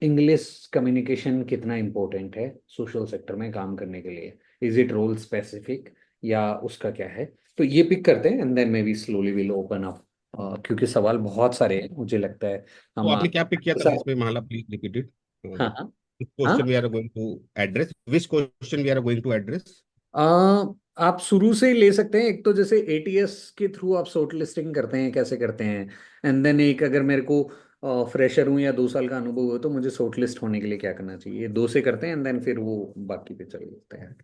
S1: इंग्लिश कम्युनिकेशन कितना इम्पोर्टेंट है सोशल सेक्टर में काम करने के लिए, इज इट रोल स्पेसिफिक या उसका क्या है। तो ये पिक करते हैं and then maybe slowly will open up, क्योंकि सवाल बहुत सारे हैं मुझे लगता है
S2: तो
S1: हम
S2: आपने क्या पिक किया था लास्ट में माला, प्लीज रिपीट इट.
S1: हाँ हाँ
S2: question we are going to address, which question we are going to address.
S1: Uh, आप शुरू से ही ले सकते हैं। एक तो जैसे एटीएस के थ्रू आप शॉर्ट लिस्टिंग करते हैं, कैसे करते हैं। एंड देन एक, अगर मेरे को फ्रेशर हूँ या 2 साल का अनुभव हो तो मुझे शॉर्ट लिस्ट होने के लिए क्या करना चाहिए, दो से करते हैं एंड देन फिर वो बाकी पे चले जाते हैं।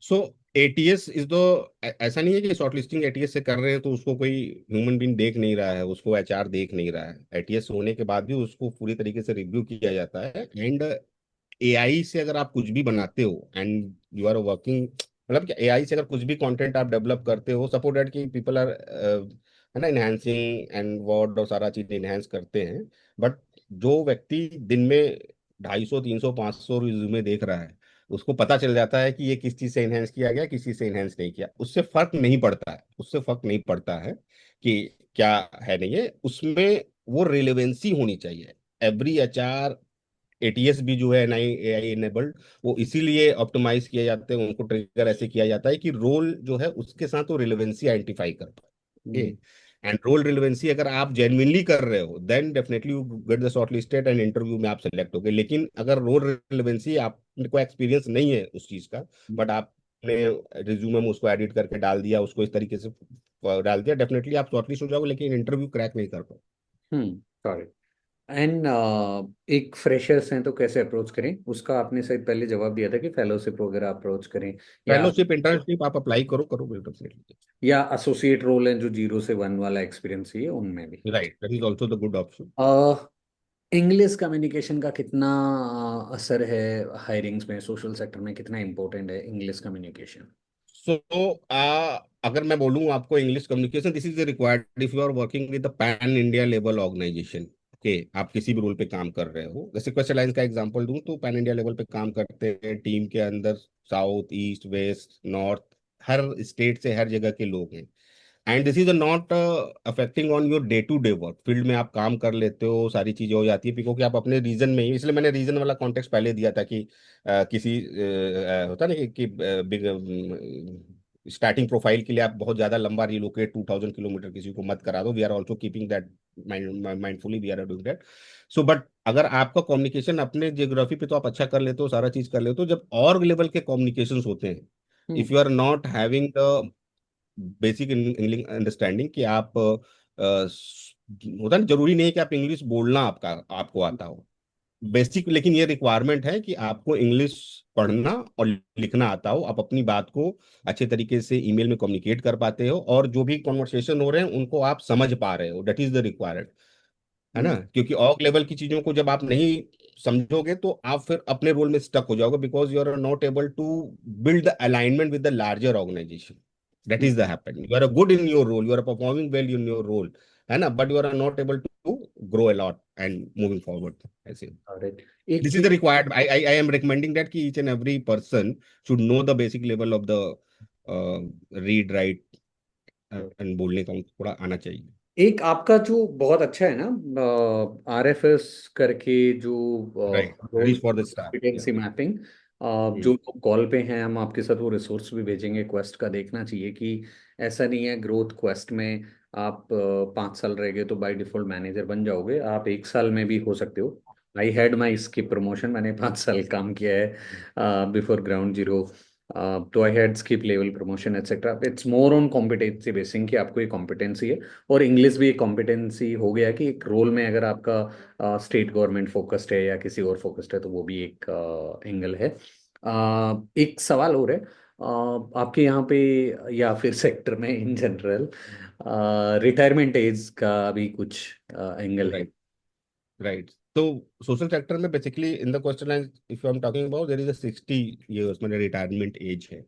S2: सो एटीएस इज दो, ऐसा नहीं है कि शॉर्ट लिस्टिंग एटीएस से कर रहे हैं तो उसको कोई ह्यूमन बीइंग देख नहीं रहा है, उसको एचआर देख नहीं रहा है। एटीएस होने के बाद भी उसको पूरी तरीके से रिव्यू किया जाता है। एंड एआई से अगर आप कुछ भी बनाते हो एंड यू आर वर्किंग, मतलब कि एआई से अगर कुछ भी कंटेंट आप डेवलप करते हो, सपोज दैट कि पीपल आर है ना इनहेंसिंग एंड वर्ड और सारा चीज इनहेंस करते हैं, बट जो व्यक्ति दिन में 250 300 500 रिज्यूमे देख रहा है, उसको पता चल जाता है कि ये किस चीज से इनहेंस किया गया, किस चीज से इनहेंस नहीं किया। उससे फर्क नहीं पड़ता है, उससे फर्क नहीं पड़ता है कि क्या है नहीं है उसमें। वो रिलेवेंसी होनी चाहिए। एवरी एचआर, एटीएस भी जो है नई एआई इनेबल्ड, वो इसीलिए ऑप्टिमाइज किए जाते हैं, उनको ट्रिगर ऐसे किया जाता है कि रोल जो है उसके साथ वो रिलेवेंसी आइडेंटिफाई कर पाए।
S1: हम्म।
S2: एंड रोल रिलेवेंसी अगर आप जेन्युइनली कर रहे हो then definitely you get the short listed and interview में आप सेलेक्ट हो गए। लेकिन अगर रोल रिलेवेंसी आपको एक्सपीरियंस नहीं है उस चीज का, बट आपने रिज्यूमे में उसको एडिट करके डाल दिया, उसको इस तरीके से डाल दिया, डेफिनेटली आप शॉर्ट लिस्ट हो जाओगे लेकिन इंटरव्यू क्रैक नहीं कर पाओ।
S1: करेक्ट। एंड एक फ्रेशर्स हैं तो कैसे अप्रोच करें, उसका आपने शायद पहले जवाब दिया था कि फेलोशिप वगैरह अप्रोच करें, या
S2: फेलोशिप इंटर्नशिप आप अप्लाई करो करो बिल्कुल।
S1: या एसोसिएट रोल है जो 0 से 1 वाला एक्सपीरियंस है उनमें भी।
S2: Right, that is also the good option.
S1: English communication का कितना असर है हायरिंग्स में, सोशल सेक्टर में कितना इम्पोर्टेंट है इंग्लिश कम्युनिकेशन?
S2: सो अगर मैं बोलूँ आपको, English communication this is required if you are working with pan India level organisation. Okay, आप किसी भी रोल पे काम कर रहे हो, जैसे क्वेस्ट लाइन का एग्जांपल दूं तो पैन इंडिया लेवल पे काम करते हैं टीम के अंदर, साउथ ईस्ट वेस्ट नॉर्थ, हर स्टेट से हर जगह के लोग हैं। And this is not affecting on your day to day work, field में आप काम कर लेते हो, सारी चीजें हो जाती है क्योंकि आप अपने रीजन में ही, इसलिए मैंने रीजन वाला कॉन्टेक्स्ट पहले दिया था कि किसी होता ना कि बिग स्टार्टिंग प्रोफाइल के लिए आप बहुत ज्यादा लंबा रिलोकेट 2000 किलोमीटर किसी को मत करा दो। We are also keeping that mindfully, we are doing that. So but अगर आपका कम्युनिकेशन अपने जियोग्राफी पे तो आप अच्छा कर लेते हो, सारा चीज कर लेते हो, जब और लेवल के कम्युनिकेशन होते हैं,
S1: hmm.
S2: If you are not having the basic English understanding कि आप होता है ना, जरूरी नहीं है कि आप इंग्लिश बोलना आपका आपको आता हो बेसिक, लेकिन ये रिक्वायरमेंट है कि आपको इंग्लिश पढ़ना और लिखना आता हो, आप अपनी बात को अच्छे तरीके से ईमेल में कम्युनिकेट कर पाते हो, और जो भी कॉन्वर्सेशन हो रहे हैं उनको आप समझ पा रहे हो, दैट इज द रिक्वायर्ड, है ना। क्योंकि ऑग लेवल की चीजों को जब आप नहीं समझोगे तो आप फिर अपने रोल में स्टक हो जाओगे, because you are not able to build the alignment with the larger organisation. That is the happen, you are good in your role, you are performing well in your role, है ना, but you are not able to grow a lot and moving forward ऐसे।
S1: Alright. एक
S2: This is the
S1: चीज।
S2: required. I am recommending that ki each and every person should know the basic level of the read, write and बोलने का उनको थोड़ा आना चाहिए।
S1: एक आपका जो बहुत अच्छा है ना, आरएफएस करके, जो
S2: right,
S1: role
S2: reach for the star. Yeah.
S1: Competency mapping, जो
S2: हम्म।
S1: लोग कॉल पे हैं हम आपके साथ वो रिसोर्स भी भेजेंगे क्वेस्ट का। देखना चाहिए कि ऐसा नहीं है ग्रोथ क्वेस्ट में आप 5 साल रह गए तो बाय डिफॉल्ट मैनेजर बन जाओगे, आप 1 साल में भी हो सकते हो। I had my skip promotion, मैंने 5 साल काम किया है बिफोर ग्राउंड जीरो। तो I had skip level promotion etcetera. It's more on competency basing कि आपको ये कॉम्पिटेंसी है। और इंग्लिश भी एक कॉम्पिटेंसी हो गया कि एक रोल में अगर आपका स्टेट गवर्नमेंट फोकस्ड है या किसी और फोकस्ड है तो वो भी एक एंगल है। एक सवाल और है, आपके यहाँ पे या फिर सेक्टर में इन जनरल रिटायरमेंट एज का भी कुछ एंगल है?
S2: Right, right. तो सोशल सेक्टर में basically in the question line if I am talking about, there is a 60 years में रिटायरमेंट एज है।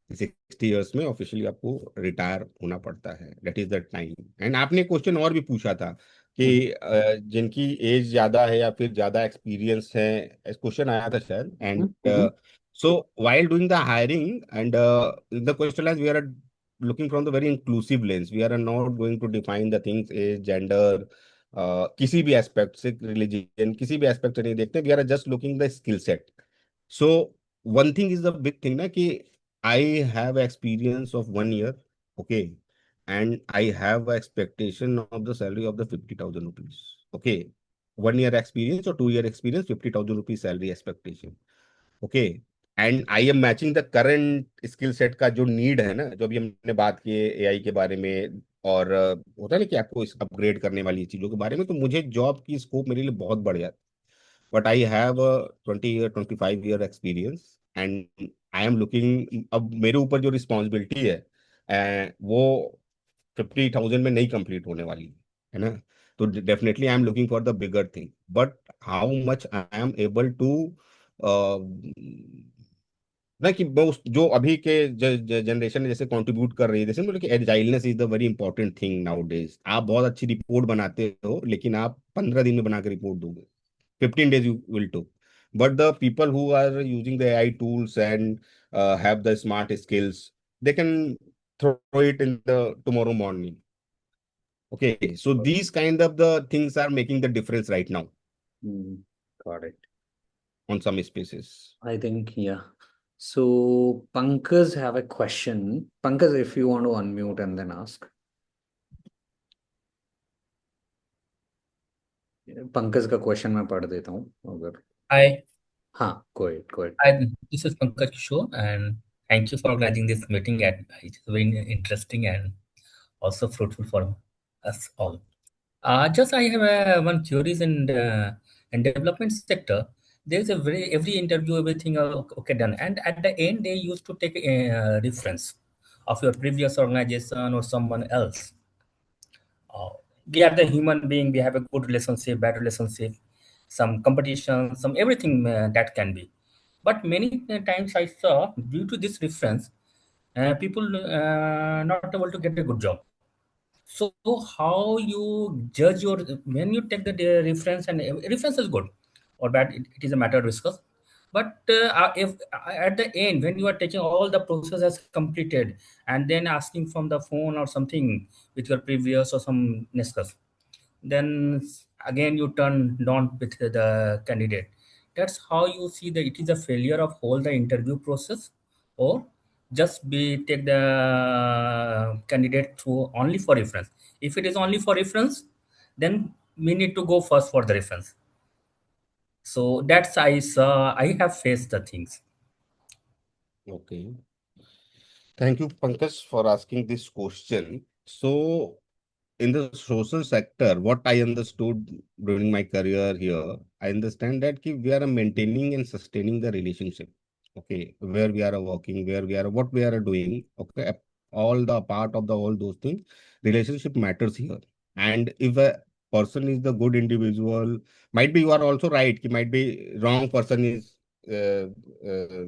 S2: 60 years में ऑफिशियली आपको रिटायर होना पड़ता है, that is the time. And आपने क्वेश्चन और भी पूछा था
S1: हम्म।
S2: कि जिनकी एज ज्यादा है या फिर ज्यादा एक्सपीरियंस है, क्वेश्चन आया था शायद। And
S1: hmm.
S2: So while doing the hiring and the question as we are looking from the very inclusive lens, we are not going to define the things age gender, किसी भी aspect से, religion, किसी भी aspect से नहीं देखते, we are just looking the skill set. So one thing is the big thing ना कि I have experience of 1 year, okay, and I have a expectation of the salary of the 50,000 rupees, okay. 1 year experience or 2 year experience, 50,000 rupees salary expectation, okay. And I M matching the current skill set का जो need है ना, जो अभी हमने बात की AI के बारे में, और होता है ना कि आपको इस अपग्रेड करने वाली चीजों के बारे में, तो मुझे जॉब की स्कोप मेरे लिए बहुत बढ़िया। But I have 20 year 25 year experience, and I am looking, अब मेरे ऊपर जो रिस्पॉन्सिबिलिटी है वो 50,000 में नहीं कंप्लीट होने वाली है ना। तो definitely I am looking for the bigger thing, but how much I am able to ना, कि मैं उस जो अभी के जनरेशन जैसे कंट्रीब्यूट कर रही है, जैसे मतलब कि agileness is the very important thing nowadays. आप बहुत अच्छी रिपोर्ट बनाते हो, लेकिन आप 15 दिन में बना के रिपोर्ट दोगे, 15 days you will do. But the people who are using the AI tools and have the smart skills, they can throw it in the tomorrow morning. Okay, so these kind of the things are making the difference right now
S1: Mm, got it.
S2: on some spaces.
S1: I think, yeah. So Pankaj have a question. Pankaj, if you want to unmute and then ask. Pankaj का question मैं पढ़ देता हूँ अगर।
S3: Hi,
S1: हाँ, go ahead, go ahead.
S3: this is Pankaj Kishore, and thank you for organizing this meeting. And it's very interesting and also fruitful for us all. Just I have one theories in development sector. There's a very every interview, everything okay done, and at the end they used to take a reference of your previous organization or someone else. uh, we are the human being, we have a good relationship, bad relationship, some competition, some everything that can be. But many times I saw due to this reference, people not able to get a good job. So how you judge your when you take the reference, and reference is good or bad, it is a matter of discuss. But if at the end when you are taking all the process as completed and then asking from the phone or something with your previous or some discuss, then again you turn down with the candidate. That's how you see that it is a failure of whole the interview process, or just be take the candidate through only for reference. If it is only for reference, then we need to go first for the reference. So that's I saw, I have faced the things.
S2: Okay. Thank you, Pankaj, for asking this question. So, in the social sector, what I understood during my career here, I understand that we are maintaining and sustaining the relationship. Okay, where we are working, where we are, what we are doing. Okay, all the part of the all those things, relationship matters here. And if a person is the good individual, might be you are also right. Might be wrong person is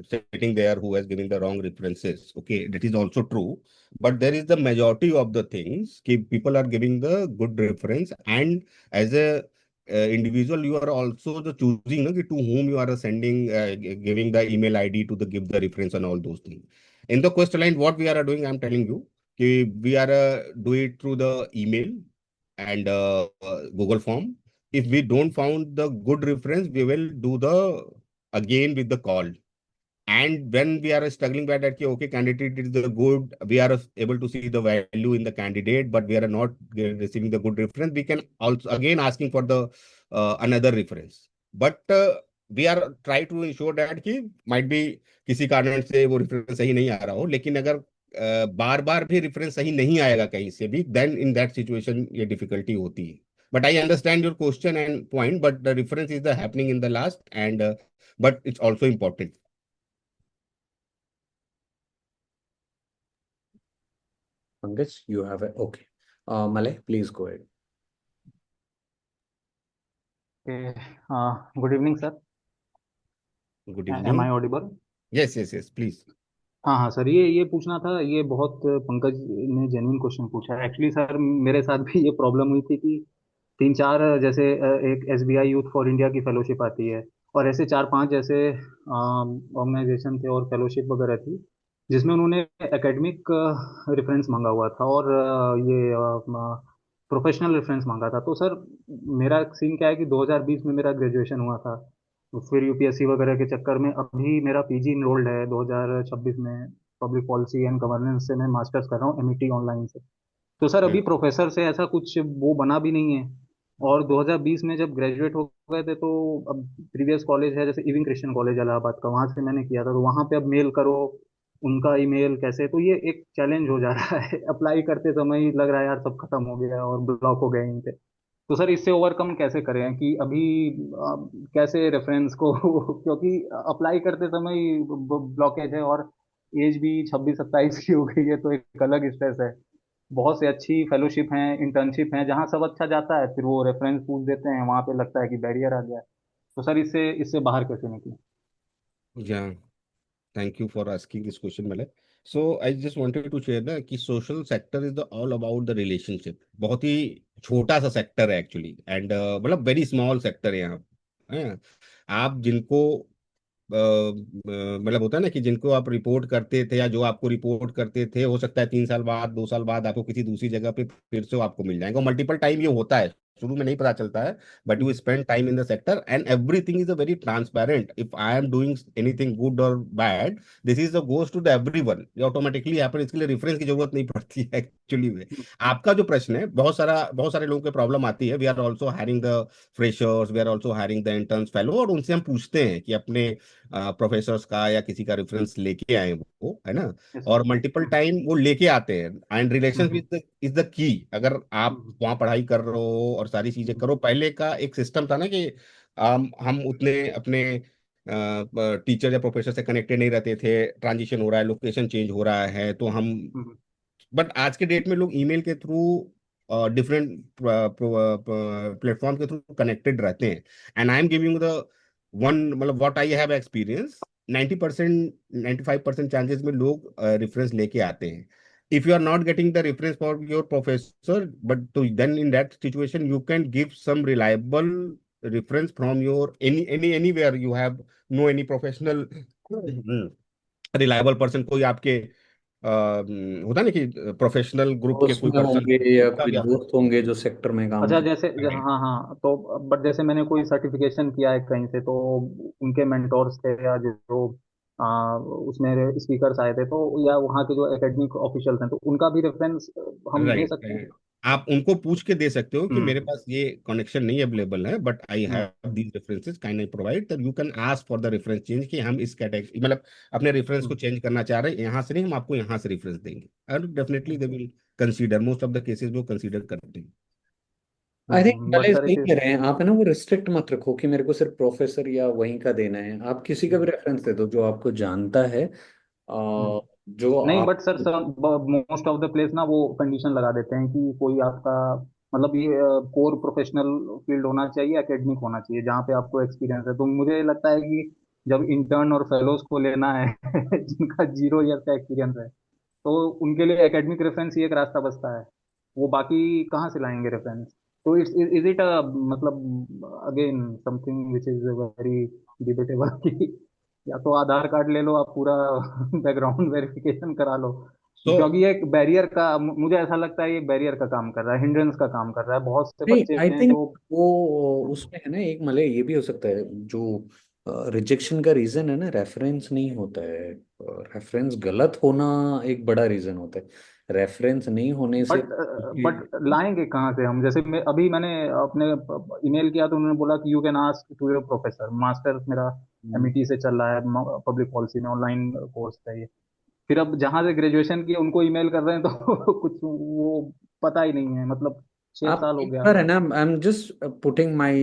S2: sitting there who has given the wrong references. Okay, that is also true, but there is the majority of the things people are giving the good reference, and as a individual you are also the choosing to whom you are sending giving the email id to the give the reference and all those things. In the quest line what we are doing, I'm telling you, we are do it through the email and google form. If we don't found the good reference, we will do the again with the call. And when we are struggling by that, okay, candidate is the good, we are able to see the value in the candidate, but we are not receiving the good reference. We can also again asking for the another reference. But we are try to ensure that कि might be किसी कारण से वो reference सही नहीं आ रहा हो, लेकिन अगर बार बार भी reference सही नहीं आएगा कहीं से भी, then in that situation ये difficulty होती है. But I understand your question and point, but the reference is the happening in the last, and but it's also important.
S1: Pankaj, you have a okay. Malay, please go ahead.
S4: Okay. Good evening, sir.
S2: Good
S4: Am I
S2: evening.
S4: audible?
S2: Yes, yes, yes, please.
S4: हाँ हाँ sir, ये पूछना था। ये बहुत पंकज ने genuine question पूछा है। एक्चुअली सर मेरे साथ भी ये प्रॉब्लम हुई थी कि तीन चार जैसे एक एसबीआई यूथ फॉर इंडिया की फेलोशिप आती है, और ऐसे चार पांच जैसे ऑर्गेनाइजेशन थे और फेलोशिप वगैरह थी, जिसमें उन्होंने एकेडमिक रेफरेंस मांगा हुआ था और ये प्रोफेशनल रेफरेंस मांगा था। तो सर मेरा सीन क्या है कि 2020 में मेरा ग्रेजुएशन हुआ था, तो फिर यूपीएससी वगैरह के चक्कर में अभी मेरा पीजी इनरोल्ड है 2026 में। पब्लिक पॉलिसी एंड गवर्नेंस से मैं मास्टर्स कर रहा हूँ एमईटी ऑनलाइन से। तो सर अभी
S2: Hmm.
S4: प्रोफेसर से ऐसा कुछ वो बना भी नहीं है। और 2020 में जब ग्रेजुएट हो गए थे तो अब प्रीवियस कॉलेज है जैसे इविंग क्रिश्चियन कॉलेज इलाहाबाद का, वहां से मैंने किया था, तो वहां पे अब मेल करो, उनका ईमेल कैसे, तो ये एक चैलेंज हो जा रहा है अप्लाई करते समय ही लग रहा है यार सब खत्म हो गया और ब्लॉक हो गए इनके। तो सर इससे ओवरकम कैसे करें कि अभी कैसे रेफरेंस को क्योंकि अप्लाई करते समय ही ब्लॉकेज है और एज भी 26-27 की हो गई है, तो एक अलग स्ट्रेस है। बहुत से अच्छी फेलोशिप हैं, इंटर्नशिप हैं, जहाँ सब अच्छा जाता है, फिर वो रेफरेंस पूछ देते हैं, वहां पे लगता है कि बैरियर आ गया है। तो सर इससे इससे बाहर कैसे निकलें?
S2: Yeah, thank you for asking this question, Malay. So I just wanted to share ना कि social sector is the all about the relationship. बहुत ही छोटा सा सेक्टर है एक्चुअली, एंड मतलब वेरी स्मॉल सेक्टर है यहाँ। हैं? आप जिनको मतलब होता है ना कि जिनको आप रिपोर्ट करते थे या जो आपको रिपोर्ट करते थे, हो सकता है 3 साल बाद 2 साल बाद आपको किसी दूसरी जगह पे फिर से वो आपको मिल जाएंगे। मल्टीपल टाइम ये होता है, शुरू में नहीं पता चलता है, but you spend time in the sector and everything is a very transparent. If I am doing anything good और bad, this is the goes to the everyone, ये ऑटोमेटिकली हैपन। इसके लिए रेफरेंस की जरूरत नहीं पड़ती है एक्चुअली में। आपका जो प्रश्न है, बहुत सारे लोगों की प्रॉब्लम आती है। We are also hiring the freshers, we are also hiring the interns fellow, और उनसे हम पूछते हैं कि अपने प्रोफेसर्स का या किसी का रेफरेंस लेके आए वो, है ना।
S4: यस
S2: और
S4: सर।
S2: मल्टीपल टाइम वो लेके आते हैं, and relation is the key. अगर आप वहाँ पढ़ाई कर रहे हो और सारी चीजें करो, पहले का एक सिस्टम था ना कि हम उतने अपने टीचर या प्रोफेसर से कनेक्टेड नहीं रहते थे। ट्रांजिशन हो रहा है, लोकेशन चेंज हो रहा है, तो हम, बट आज के डेट में लोग ईमेल के थ्रू डिफरेंट प्लेटफॉर्म के थ्रू कनेक्टेड रहते हैं। And I am giving the one, मतलब what I have experience, 90%, 95% chances में लोग रेफरेंस लेके आते हैं। If you are not getting the reference for your professor, but तो then in that situation you can give some reliable reference from your anywhere you have no any professional reliable person, कोई आपके होता है ना कि professional group के
S1: दोस्त
S2: कोई
S1: में
S2: पर्सन
S1: होंगे या
S2: का
S1: कोई
S2: भी आप।
S1: दोस्त होंगे जो सेक्टर में काम
S4: अच्छा,
S1: कर
S4: जैसे
S2: Right.
S4: हाँ हाँ, तो बट जैसे मैंने कोई सर्टिफिकेशन किया है कहीं से, तो उनके मेंटोर्स थे या जो उसमें स्पीकर्स आए थे, तो या वहाँ के जो एकेडमिक ऑफिशियल्स हैं, तो उनका भी रेफरेंस हम दे सकते हैं?
S2: राइट, आप उनको पूछ के दे सकते हो कि मेरे
S4: हम्म।
S2: पास ये कनेक्शन नहीं अवेलेबल है, but I
S4: hmm.
S2: Have these references, can I provide, तब you can ask for the reference change कि हम इस कैटेगरी, मतलब अपने रेफरेंस को
S4: हम्म।
S2: चेंज करना चाह रहे हैं, यहाँ से नहीं, हम आपको यहाँ से रेफरेंस देंगे। And definitely they will consider, most of the cases वो कंसीडर करते हैं।
S1: आई थिंक
S4: बट
S1: भले
S4: सर
S1: सही
S4: इट
S1: कह
S4: इज।
S1: रहे हैं आप, है ना, वो रिस्ट्रिक्ट मत रखो कि मेरे को सिर्फ प्रोफेसर या वहीं का देना है। आप किसी का भी रेफरेंस दे दो जो आपको जानता है, जो
S4: नहीं
S1: आप।
S4: But sir sir most of the place ना वो कंडीशन लगा देते हैं कि कोई आपका मतलब ये कोर प्रोफेशनल फील्ड होना चाहिए, एकेडमिक होना चाहिए, जहाँ पे आपको एक्सपीरियंस है। तो मुझे लगता है कि जब इंटर्न और फेलोज को लेना है जिनका 0 ईयर का एक्सपीरियंस है, तो उनके लिए एकेडमिक रेफरेंस ही एक रास्ता बचता है। वो बाकी कहाँ से लाएंगे रेफरेंस? तो इट्स इज इट अ मतलब again something which is very debatable कि या तो आधार कार्ड ले लो आप पूरा बैकग्राउंड वेरिफिकेशन करा लो,
S2: सो
S4: क्योंकि ये एक बैरियर का, मुझे ऐसा लगता है ये बैरियर का काम कर रहा है, हिंड्रेंस का काम कर रहा है। बहुत से
S1: नहीं,
S4: बच्चे
S1: आई
S4: हैं
S1: थिंक
S4: जो
S1: वो उसमें है ना एक मले ये भी हो सकता है, जो रिजेक्शन का रीजन है ना, रेफरेंस नहीं होता है। रेफरेंस गलत होना एक बड़ा रीजन होता है, रेफरेंस नहीं होने से।
S4: बट लाएंगे कहाँ से हम? जैसे मैंने अपने ईमेल किया तो उन्होंने बोला कि you can ask to your professor, masters मेरा एमईटी से चल रहा है, पब्लिक पॉलिसी में ऑनलाइन कोर्स है ये। फिर अब जहाँ से ग्रेजुएशन किया उनको ईमेल कर रहे हैं तो कुछ वो पता ही नहीं है, मतलब 6 साल
S1: आप
S4: हो
S1: एक
S4: गया।
S1: बार, है ना, I am just putting my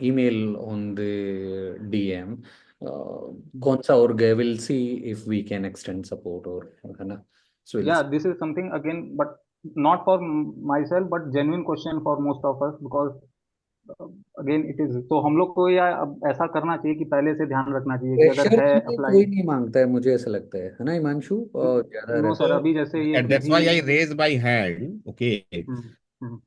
S1: email on the DM, कौन सा और गए, will see if we can extend support, और है ना, so will.
S4: Yeah, this is something again, but not for myself, but genuine question for most of us because uh, again it is, तो हम लोग को या अब ऐसा करना चाहिए कि पहले से ध्यान रखना चाहिए कि अगर
S1: प्रेशर
S4: है
S1: भी
S4: अप्लाई।
S1: कोई नहीं मांगता है, मुझे ऐसा लगता है ना हिमांशु, ज्यादा
S4: नो
S1: रेफर।
S4: सर,
S2: so
S4: अभी जैसे ये
S2: that's
S4: भी।
S2: why I raise my hand, okay,
S4: hmm. Hmm.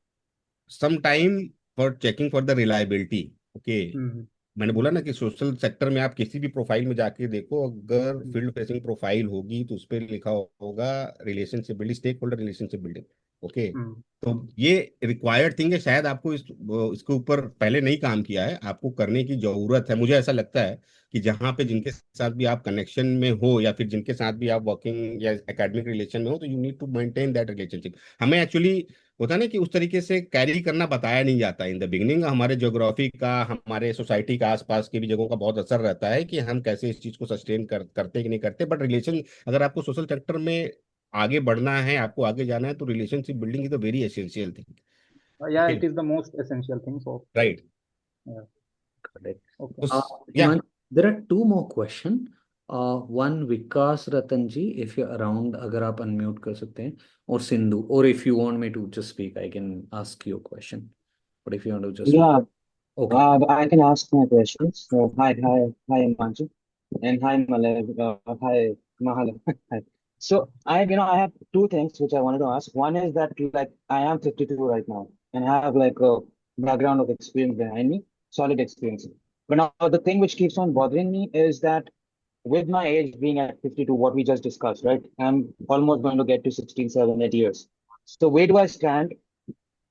S2: some time for checking for the reliability, okay।
S4: हम्म।
S2: मैंने बोला ना कि सोशल सेक्टर में आप किसी भी प्रोफाइल में जाके देखो, अगर
S4: हम्म।
S2: फील्ड फेसिंग प्रोफाइल होगी तो उस पर लिखा होगा relationship building, stakeholder relationship building. Okay,
S4: hmm,
S2: तो ये रिक्वायर्ड थिंग है, शायद आपको इसके ऊपर पहले नहीं काम किया है, आपको करने की जरूरत है। मुझे ऐसा लगता है कि जहाँ पे जिनके साथ भी आप कनेक्शन में हो या फिर जिनके साथ भी आप वर्किंग या एकेडमिक रिलेशन में हो, तो you need to maintain that relationship. हमें एक्चुअली होता है ना कि उस तरीके से कैरी करना बताया नहीं जाता इन द बिगनिंग। हमारे ज्योग्राफी का, हमारे सोसाइटी का, आसपास की भी जगहों का बहुत असर रहता है कि हम कैसे इस चीज को सस्टेन करते कि नहीं करते। बट रिलेशन, अगर आपको सोशल सेक्टर में आगे बढ़ना है, आपको आगे जाना है, तो relationship building is a very essential thing.
S4: Yeah
S2: okay,
S4: it is the most essential thing, so
S2: right.
S1: Correct.
S4: Okay.
S2: तो yeah
S1: Himan, there are two more question. One Vikas Ratanji, if you're around, अगर आप unmute कर सकते हैं, or Sindhu, or if you want me to just speak, I can ask you a question. But if you want to just
S5: Yeah,
S1: okay.
S5: I can ask my questions. Hi, Himanshu, and hi, Malay, hi, Mahala. Hi. So I have two things which I wanted to ask. One is that like I am 52 right now, and I have like a background of experience behind me, solid experience. But now the thing which keeps on bothering me is that with my age being at 52, what we just discussed, right? I'm almost going to get to 16, 7, 8 years. So where do I stand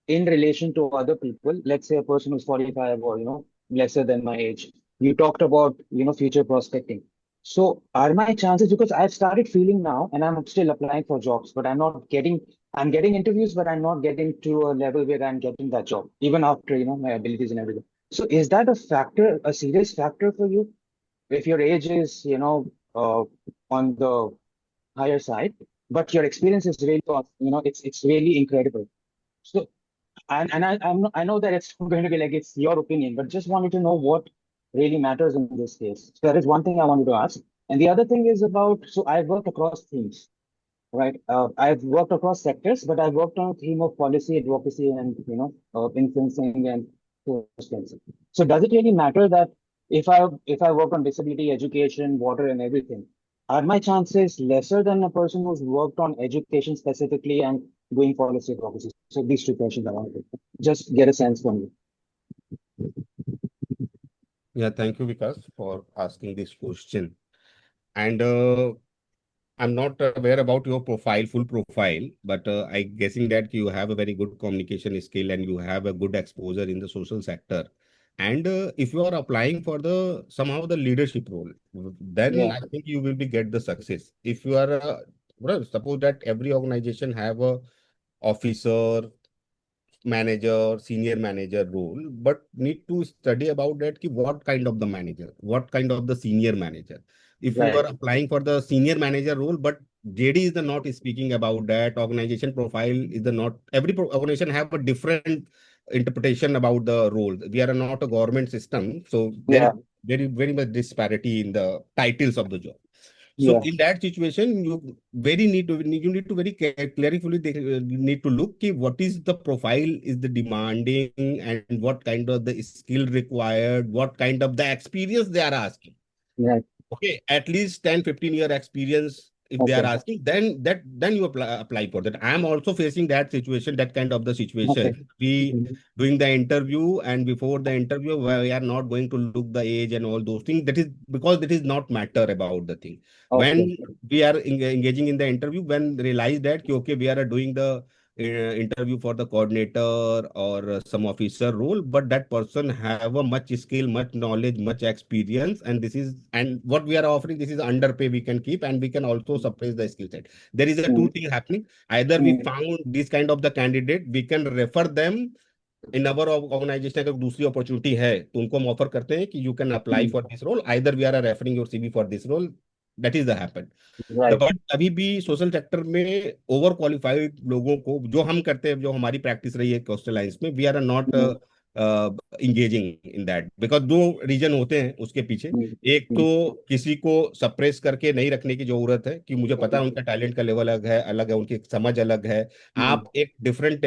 S5: in relation to other people? Let's say a person who's 45 or, lesser than my age. You talked about, future prospecting. So are my chances, because I've started feeling now and I'm still applying for jobs, but I'm getting interviews, but I'm not getting to a level where I'm getting that job, even after, my abilities and everything. So is that a factor, a serious factor for you? If your age is, on the higher side, but your experience is really, it's really incredible. So I know that it's going to be like it's your opinion, but just wanted to know what really matters in this case. So that is one thing I wanted to ask. And the other thing is about, so I've worked across themes, right? I've worked across sectors, but I've worked on a theme of policy advocacy and, influencing and influencing. So does it really matter that if I work on disability, education, water, and everything, are my chances lesser than a person who's worked on education specifically and doing policy advocacy? So these two questions I wanted to just get a sense from you.
S2: yeah, thank you, Vikas, for asking this question. And I'm not aware about your profile, full profile, but I guessing that you have a very good communication skill and you have a good exposure in the social sector. And if you are applying for the somehow the leadership role, then
S5: Yeah,
S2: I think you will be get the success. If you are, well, suppose that every organization have a officer, manager, senior manager role, but need to study about that ki what kind of the manager, what kind of the senior manager. If you
S5: right.
S2: are applying for the senior manager role, but JD is the not speaking about that, organization profile is the not, every organization have a different interpretation about the role. We are not a government system, so there is
S5: Yeah,
S2: very much disparity in the titles of the job. So
S5: yeah,
S2: in that situation, you need to very carefully need to look ki what is the profile is the demanding and what kind of the skill required, what kind of the experience they are asking.
S5: right.
S2: Okay, at least 10-15 year experience if they are
S5: Okay,
S2: asking, then you apply for that. I am also facing that situation, that kind of the
S5: okay.
S2: situation. We
S5: Mhm.
S2: doing the interview, and before the interview we are not going to look the age and all those things. That is because it is not matter about the thing.
S5: Okay,
S2: When we are engaging in the interview, when realize that ki, okay, we are doing the interview for the coordinator or some officer role, but that person have a much skill, much knowledge, much experience, and this is, and what we are offering, this is underpay we can keep, and we can also suppress the skill set. There is a two
S5: Mm,
S2: thing happening. Either we
S5: mm,
S2: found this kind of the candidate, we can refer them in our organisation. अगर दूसरी opportunity है तो उनको हम offer करते हैं कि you can apply
S5: mm.
S2: For this role, either we are referring your CV for this role. That is the happen.
S5: Right.
S2: But अभी भी सोशल सेक्टर में ओवर क्वालिफाइड लोगों को, जो हम करते हैं, जो हमारी प्रैक्टिस रही है कोस्टल लाइंस में, we are not
S5: Mm,
S2: engaging in that, because दो रीजन होते हैं उसके पीछे।
S5: mm,
S2: एक तो
S5: mm.
S2: किसी को सप्रेस करके नहीं रखने की जरूरत है कि मुझे पता है उनका टैलेंट का लेवल अलग है, उनकी समझ अलग है।
S5: Mm,
S2: आप एक डिफरेंट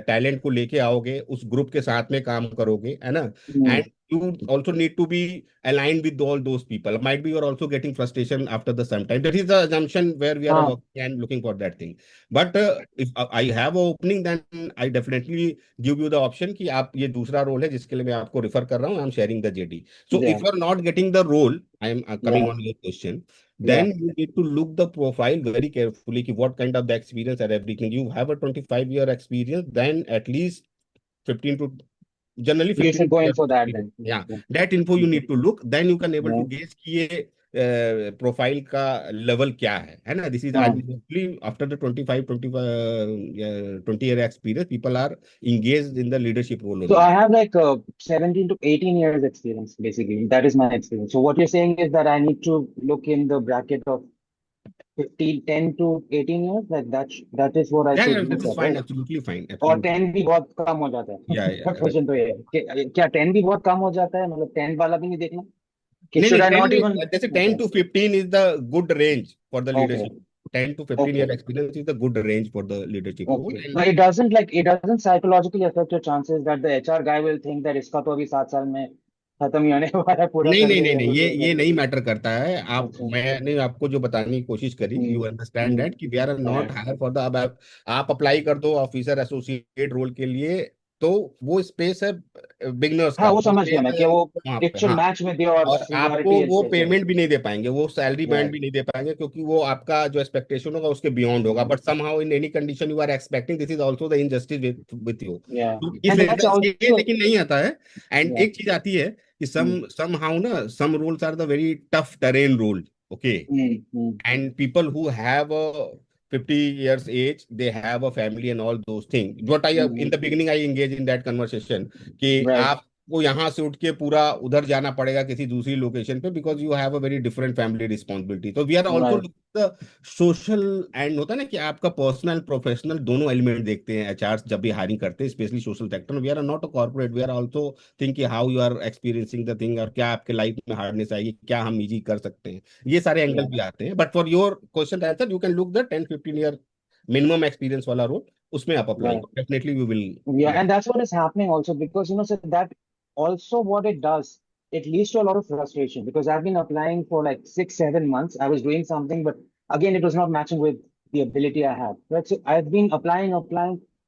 S2: टैलेंट को लेके आओगे, उस ग्रुप के साथ में काम करोगे, है ना।
S5: mm.
S2: And you also need to be aligned with all those people. Might be you're also getting frustration after the some time. That is the assumption where we are
S5: हाँ
S2: working and looking for that thing. But if I have a opening, then I definitely give you the option कि आप ये दूसरा role है जिसके लिए मैं आपको refer कर रहा हूँ. I'm sharing the JD. So
S5: yeah
S2: if you are not getting the role, I am coming
S5: yeah
S2: on your question.
S5: yeah
S2: Then you need to look the profile very carefully. कि what kind of the experience and everything. You have a 25-year experience, then at least 15 to generally
S5: you
S2: 15
S5: should go in
S2: years
S5: for that
S2: experience.
S5: then.
S2: Yeah,
S5: Yeah,
S2: that info you need to look. Then you can able
S5: yeah.
S2: to gauge कि ये profile का level क्या है ना. This is
S5: हाँ
S2: mostly after the 20 year experience people are engaged in the leadership role
S5: So I
S2: only.
S5: have like 17 to 18 years experience basically. That is my experience. So what you're saying is that I need to look in the bracket of 15, 10 to 18 years. Like that is what I
S2: Yeah,
S5: should
S2: yeah, this
S5: look
S2: is
S5: at,
S2: fine,
S5: right?
S2: absolutely fine,
S5: और
S2: absolutely.
S5: 10 भी बहुत कम हो जाता है.
S2: Yeah, yeah.
S5: Question तो ये है कि क्या 10 भी बहुत कम हो जाता है, मतलब 10 वाला भी नहीं देखना कि
S2: नहीं
S5: should
S2: नहीं
S5: I
S2: 10
S5: not even.
S2: में जैसे
S5: Okay
S2: 10 to 15 is the good range for the
S5: okay
S2: leadership. 10 to 15 year
S5: okay
S2: experience is the good range for the leadership role.
S5: okay.
S2: And
S5: But it doesn't psychologically affect your chances that the HR guy will think that इसका तो अभी 7 साल में खत्म ही होने वाला है, पूरा
S2: नहीं
S5: कर
S2: नहीं नहीं
S5: देगा
S2: नहीं, ये
S5: ये
S2: ये
S5: कर
S2: नहीं
S5: देगा.
S2: मैटर करता है. आप
S5: अच्छा
S2: मैंने आपको जो बताने की कोशिश करी, यू अंडरस्टैंड
S5: हम्म
S2: दैट कि we are not
S5: right.
S2: Hire for the. अब आप अप्लाई कर दो ऑफिसर एसोसिएट रोल के लिए, तो वो स्पेस है बिगनर्स
S5: हाँ
S2: का,
S5: वो
S2: वो
S5: समझ गया
S2: स्पेस
S5: मैं कि
S2: है
S5: वो
S2: वहाँ
S5: इट
S2: पे.
S5: शुड
S2: हाँ,
S5: मैच विद योर
S2: और आपको
S5: सीनियरिटी
S2: वो
S5: एटसेट्रा.
S2: पेमेंट भी नहीं दे पाएंगे, वो सैलरी बैंड
S5: राइट
S2: भी नहीं दे पाएंगे, क्योंकि वो आपका जो एक्सपेक्टेशन होगा उसके बियॉन्ड होगा. But somehow in any condition you are expecting, this is also the injustice with you.
S5: या
S2: तो इस
S5: एंड दैट्स
S2: ये
S5: आल्सो
S2: लेकिन नहीं आता है. एंड
S5: या
S2: एक चीज आती है कि somehow ना some roles are the very tough terrain role. Okay. And people who have a 50 years age, they have a family and all those things. What I in the beginning I engage in that conversation कि
S5: right
S2: आपको यहाँ से उठ के पूरा उधर जाना पड़ेगा किसी दूसरी लोकेशन पे, because you have a very different family responsibility. तो we are also
S5: right
S2: the social and होता है ना कि आपका पर्सनल प्रोफेशनल दोनों एलिमेंट देखते हैं एचआर जब भी हायरिंग करते हैं, स्पेशली सोशल सेक्टर में. We are not a corporate, we are also think how you are experiencing the thing, और क्या आपके लाइफ में हार्डनेस आएगी, क्या हम इजी कर सकते हैं. ये सारे एंगल भी आते हैं. But for your question answer you can look the 10-15 year minimum experience वाला रोल, उसमें आप अप्लाई
S5: राइट
S2: करो, definitely you will
S5: Yeah,
S2: get.
S5: and that's what is happening also because so that also what it does, it leads to a lot of frustration because I've been applying for like 6, 7 months. I was doing something, but again, it was not matching with the ability I have. Right? So I've been applying.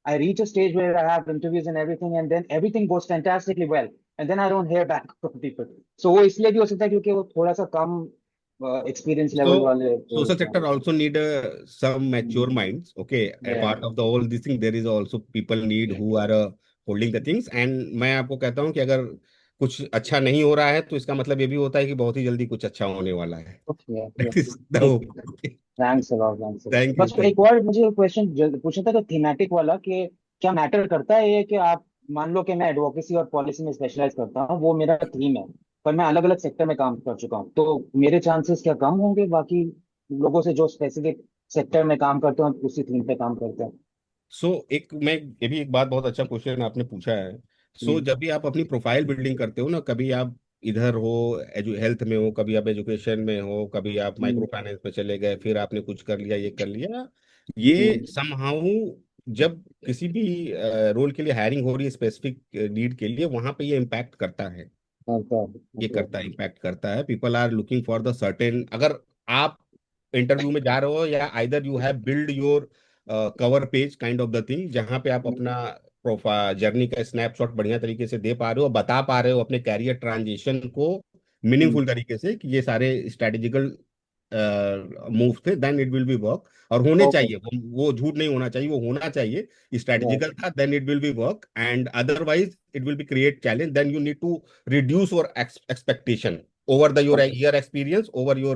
S5: I reach a stage where I have interviews and everything, and then everything goes fantastically well, and then I don't hear back from people. So वो इसलिए भी हो सकता है क्योंकि वो थोड़ा सा कम experience level
S2: So
S5: वाले
S2: social
S5: roles हैं.
S2: sector also need some mature minds. Okay, a
S5: Yeah.
S2: part of the all this thing, there is also people need who are holding the things. And मैं आपको कहता हूँ कि अगर कुछ अच्छा नहीं हो रहा है तो इसका मतलब ये भी होता है कि बहुत ही जल्दी कुछ अच्छा होने वाला है.
S5: Yeah, yeah.
S2: That is the
S5: Thank
S2: hope.
S5: you. Thanks a lot, thanks a lot.
S2: Thank you,
S5: बस
S2: thank
S5: एक और मुझे क्वेश्चन पूछना था कि थीमेटिक वाला कि क्या मैटर करता है ये कि आप मान लो कि मैं एडवोकेसी और पॉलिसी में स्पेशलाइज करता हूँ, वो मेरा थीम है, पर मैं अलग अलग सेक्टर में काम कर चुका हूँ, तो मेरे चांसेस क्या कम होंगे बाकी लोगों से जो स्पेसिफिक सेक्टर में काम करते हैं उसी थीम पे काम करते हैं.
S2: सो एक मैं ये भी एक बात बहुत अच्छा क्वेश्चन आपने पूछा है. सो जब भी आप अपनी प्रोफाइल बिल्डिंग करते हो ना, कभी आप इधर हो हेल्थ में हो, कभी आप एजुकेशन में हो, कभी आप माइक्रो फाइनेंस में चले गए, फिर आपने कुछ कर लिया, ये कर लिया, ये समहाउ जब किसी भी रोल के लिए हायरिंग हो रही है स्पेसिफिक नीड के लिए, वहां पे ये इम्पैक्ट करता है. ये करता है, इम्पैक्ट करता है. People are looking for the certain. अगर आप इंटरव्यू में जा रहे हो या either you have build your cover page kind of the thing, जहां पे आप अपना प्रोफाइल जर्नी का स्नैपशॉट बढ़िया तरीके से दे पा रहे हो, बता पा रहे हो अपने कैरियर ट्रांजिशन को मीनिंगफुल तरीके से कि ये सारे स्ट्रेटेजिकल मूव थे, then it will be work. और होने
S5: ओके
S2: चाहिए, वो झूठ नहीं होना चाहिए, वो होना चाहिए. स्ट्रेटेजिकल था, then it will be work. And otherwise it will be create challenge. Then you need to reduce your expectation over the your year experience, over your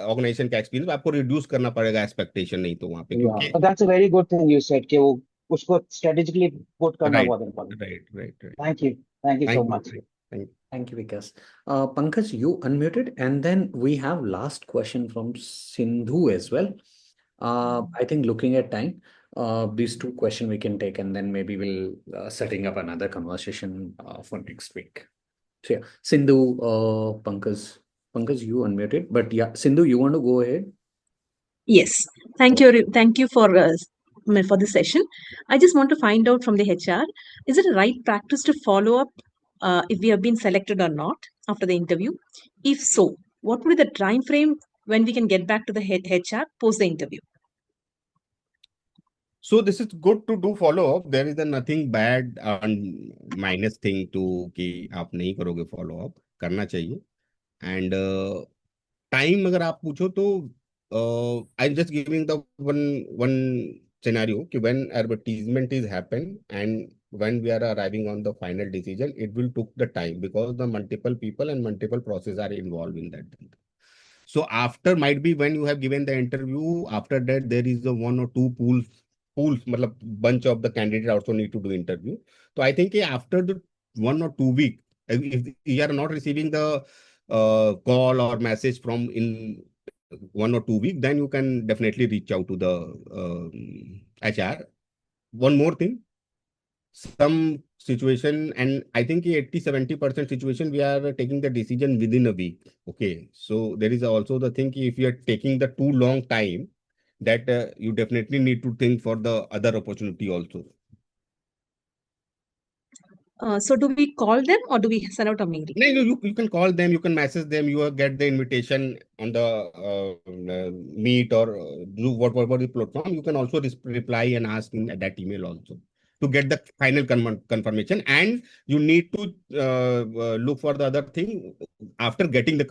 S2: organization का experience. आपको reduce करना पड़ेगा expectation, नहीं तो वहां पे,
S5: Yeah,
S2: क्योंकि
S5: so that's a very good thing you said कि वो उसको strategically put करना
S2: right,
S5: बहुत important.
S2: right.
S5: Thank you so
S2: Thank you,
S5: much.
S2: thank you.
S1: Thank you, Vikas. Pankaj, you unmuted, and then we have last question from Sindhu as well. I think looking at time, these two questions we can take, and then maybe we'll setting up another conversation for next week. So yeah, Sindhu, Pankaj, you unmuted, but yeah, Sindhu, you want to go ahead?
S6: Yes, thank you for this session. I just want to find out from the HR, is it a right practice to follow up if we have been selected or not after the interview? If so, what would be the time frame when we can get back to the HR post the interview?
S2: So this is good to do follow up. There is a nothing bad and minus thing to कि आप नहीं करोगे follow up, करना चाहिए. And time अगर आप पूछो तो I'm just giving the one scenario कि when advertisement is happen and when we are arriving on the final decision, it will took the time because the multiple people and multiple process are involved in that thing. So after might be when you have given the interview, after that there is a one or two pools, मतलब bunch of the candidate also need to do interview. So I think after the 1 or 2 week, if you are not receiving the call or message from in 1 or 2 week, then you can definitely reach out to the HR. One more thing, some situation, and I think 80-70% situation we are taking the decision within a week. Okay, so there is also the thing if you are taking the too long time, that you definitely need to think for the other opportunity also.
S6: So do we call them or do we send out a mail?
S2: No, you can call them, you can message them, you will get the invitation on the Meet or do whatever the platform. You can also reply and ask in that email also to get the final confirmation. And you need to look for the other thing after getting the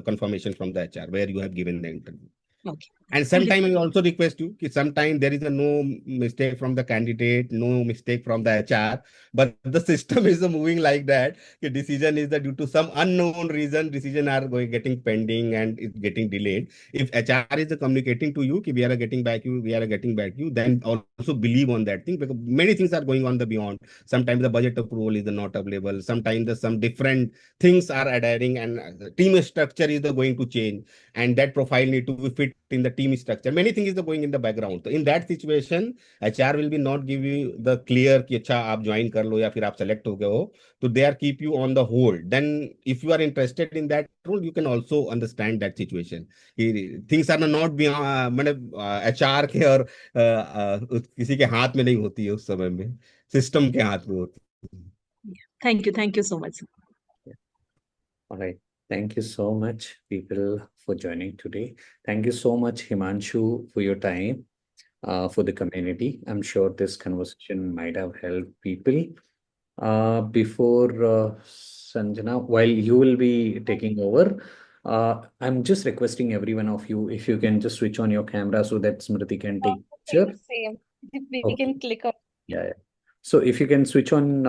S2: confirmation from the HR where you have given the interview.
S6: Okay.
S2: And sometimes I also request you, sometimes there is no mistake from the candidate, no mistake from the HR, but the system is moving like that. The decision is that due to some unknown reason, decision are getting pending and it's getting delayed. If HR is communicating to you, we are getting back you, then also believe on that thing because many things are going on the beyond. Sometimes the budget approval is not available. Sometimes some different things are adding and team structure is going to change, and that profile need to be fit in the team structure. Many things is going in the background. So in that situation, HR will be not give you the clear कि अच्छा आप join कर लो या फिर आप select हो गए हो. So they are keep you on the hold. Then if you are interested in that role, you can also understand that situation. Things are not beyond मतलब HR के और किसी के हाथ में नहीं होती है उस समय में, सिस्टम के हाथ में होती है.
S6: Thank you so much.
S1: All right. Thank you so much, people, for joining today. Thank you so much, Himanshu, for your time, for the community. I'm sure this conversation might have helped people. Before Sanjana, while you will be taking over, I'm just requesting every one of you, if you can just switch on your camera so that Smriti can take picture.
S7: Same. We
S1: Okay.
S7: can click on.
S1: Yeah. So if you can switch on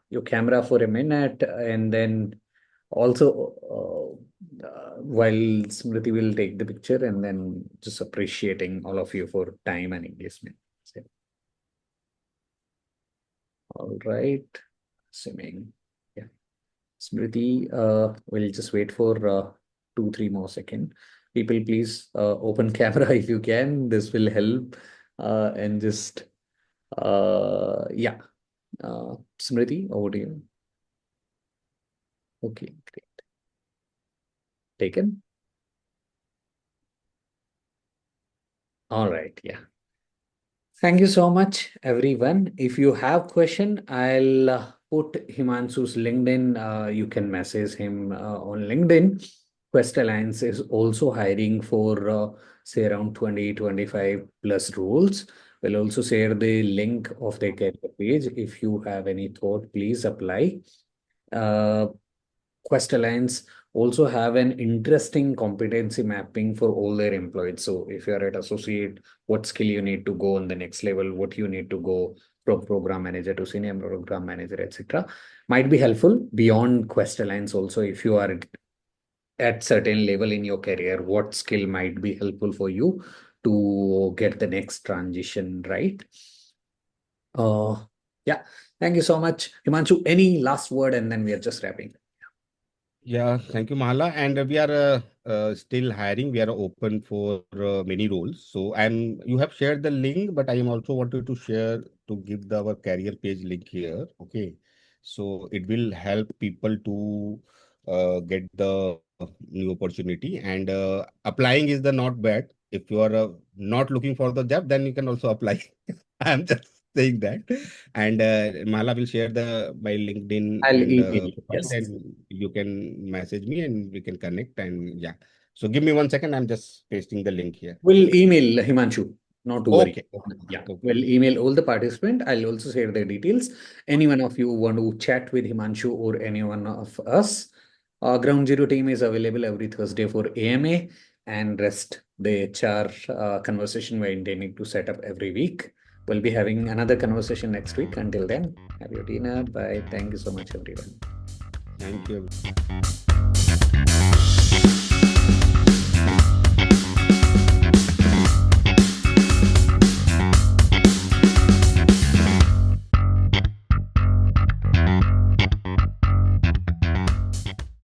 S1: your camera for a minute, and then also while Smriti will take the picture, and then just appreciating all of you for time and engagement. So, all right. Assuming, yeah. Smriti, we'll just wait for 2-3 more seconds. People, please open camera if you can. This will help. And just, yeah. Smriti, over to you. Okay, great. Taken? All right, yeah. Thank you so much, everyone. If you have question, I'll put Himanshu's LinkedIn. You can message him on LinkedIn. Quest Alliance is also hiring for say around 20-25 plus roles. We'll also share the link of their career page. If you have any thought, please apply. Quest Alliance also have an interesting competency mapping for all their employees. So if you're at associate, what skill you need to go on the next level, what you need to go from program manager to senior program manager, etc. might be helpful beyond Quest Alliance also. If you are at certain level in your career, what skill might be helpful for you to get the next transition right. Yeah, thank you so much. Himanshu, any last word, and then we are just wrapping.
S2: Yeah, thank you, Mahala. And we are still hiring. We are open for many roles. So you have shared the link, but I am also wanted to share to give our career page link here. Okay, so it will help people to get the new opportunity. And applying is the not bad. If you are not looking for the job, then you can also apply. I'm just saying that. And Mala will share my LinkedIn
S1: I'll
S2: and
S1: email you.
S2: profile,
S1: Yes.
S2: and you can message me and we can connect. And yeah, so give me 1 second. I'm just pasting the link here.
S1: We'll email Himanshu, not to worry.
S2: Okay.
S1: Yeah,
S2: Okay.
S1: we'll email all the participants. I'll also share their details. Any one of you want to chat with Himanshu or any one of us, Ground Zero team is available every Thursday for AMA, and rest the HR conversation we're intending to set up every week. We'll be having another conversation next week. Until then, have your dinner. Bye. Thank you so much, everyone.
S2: Thank you.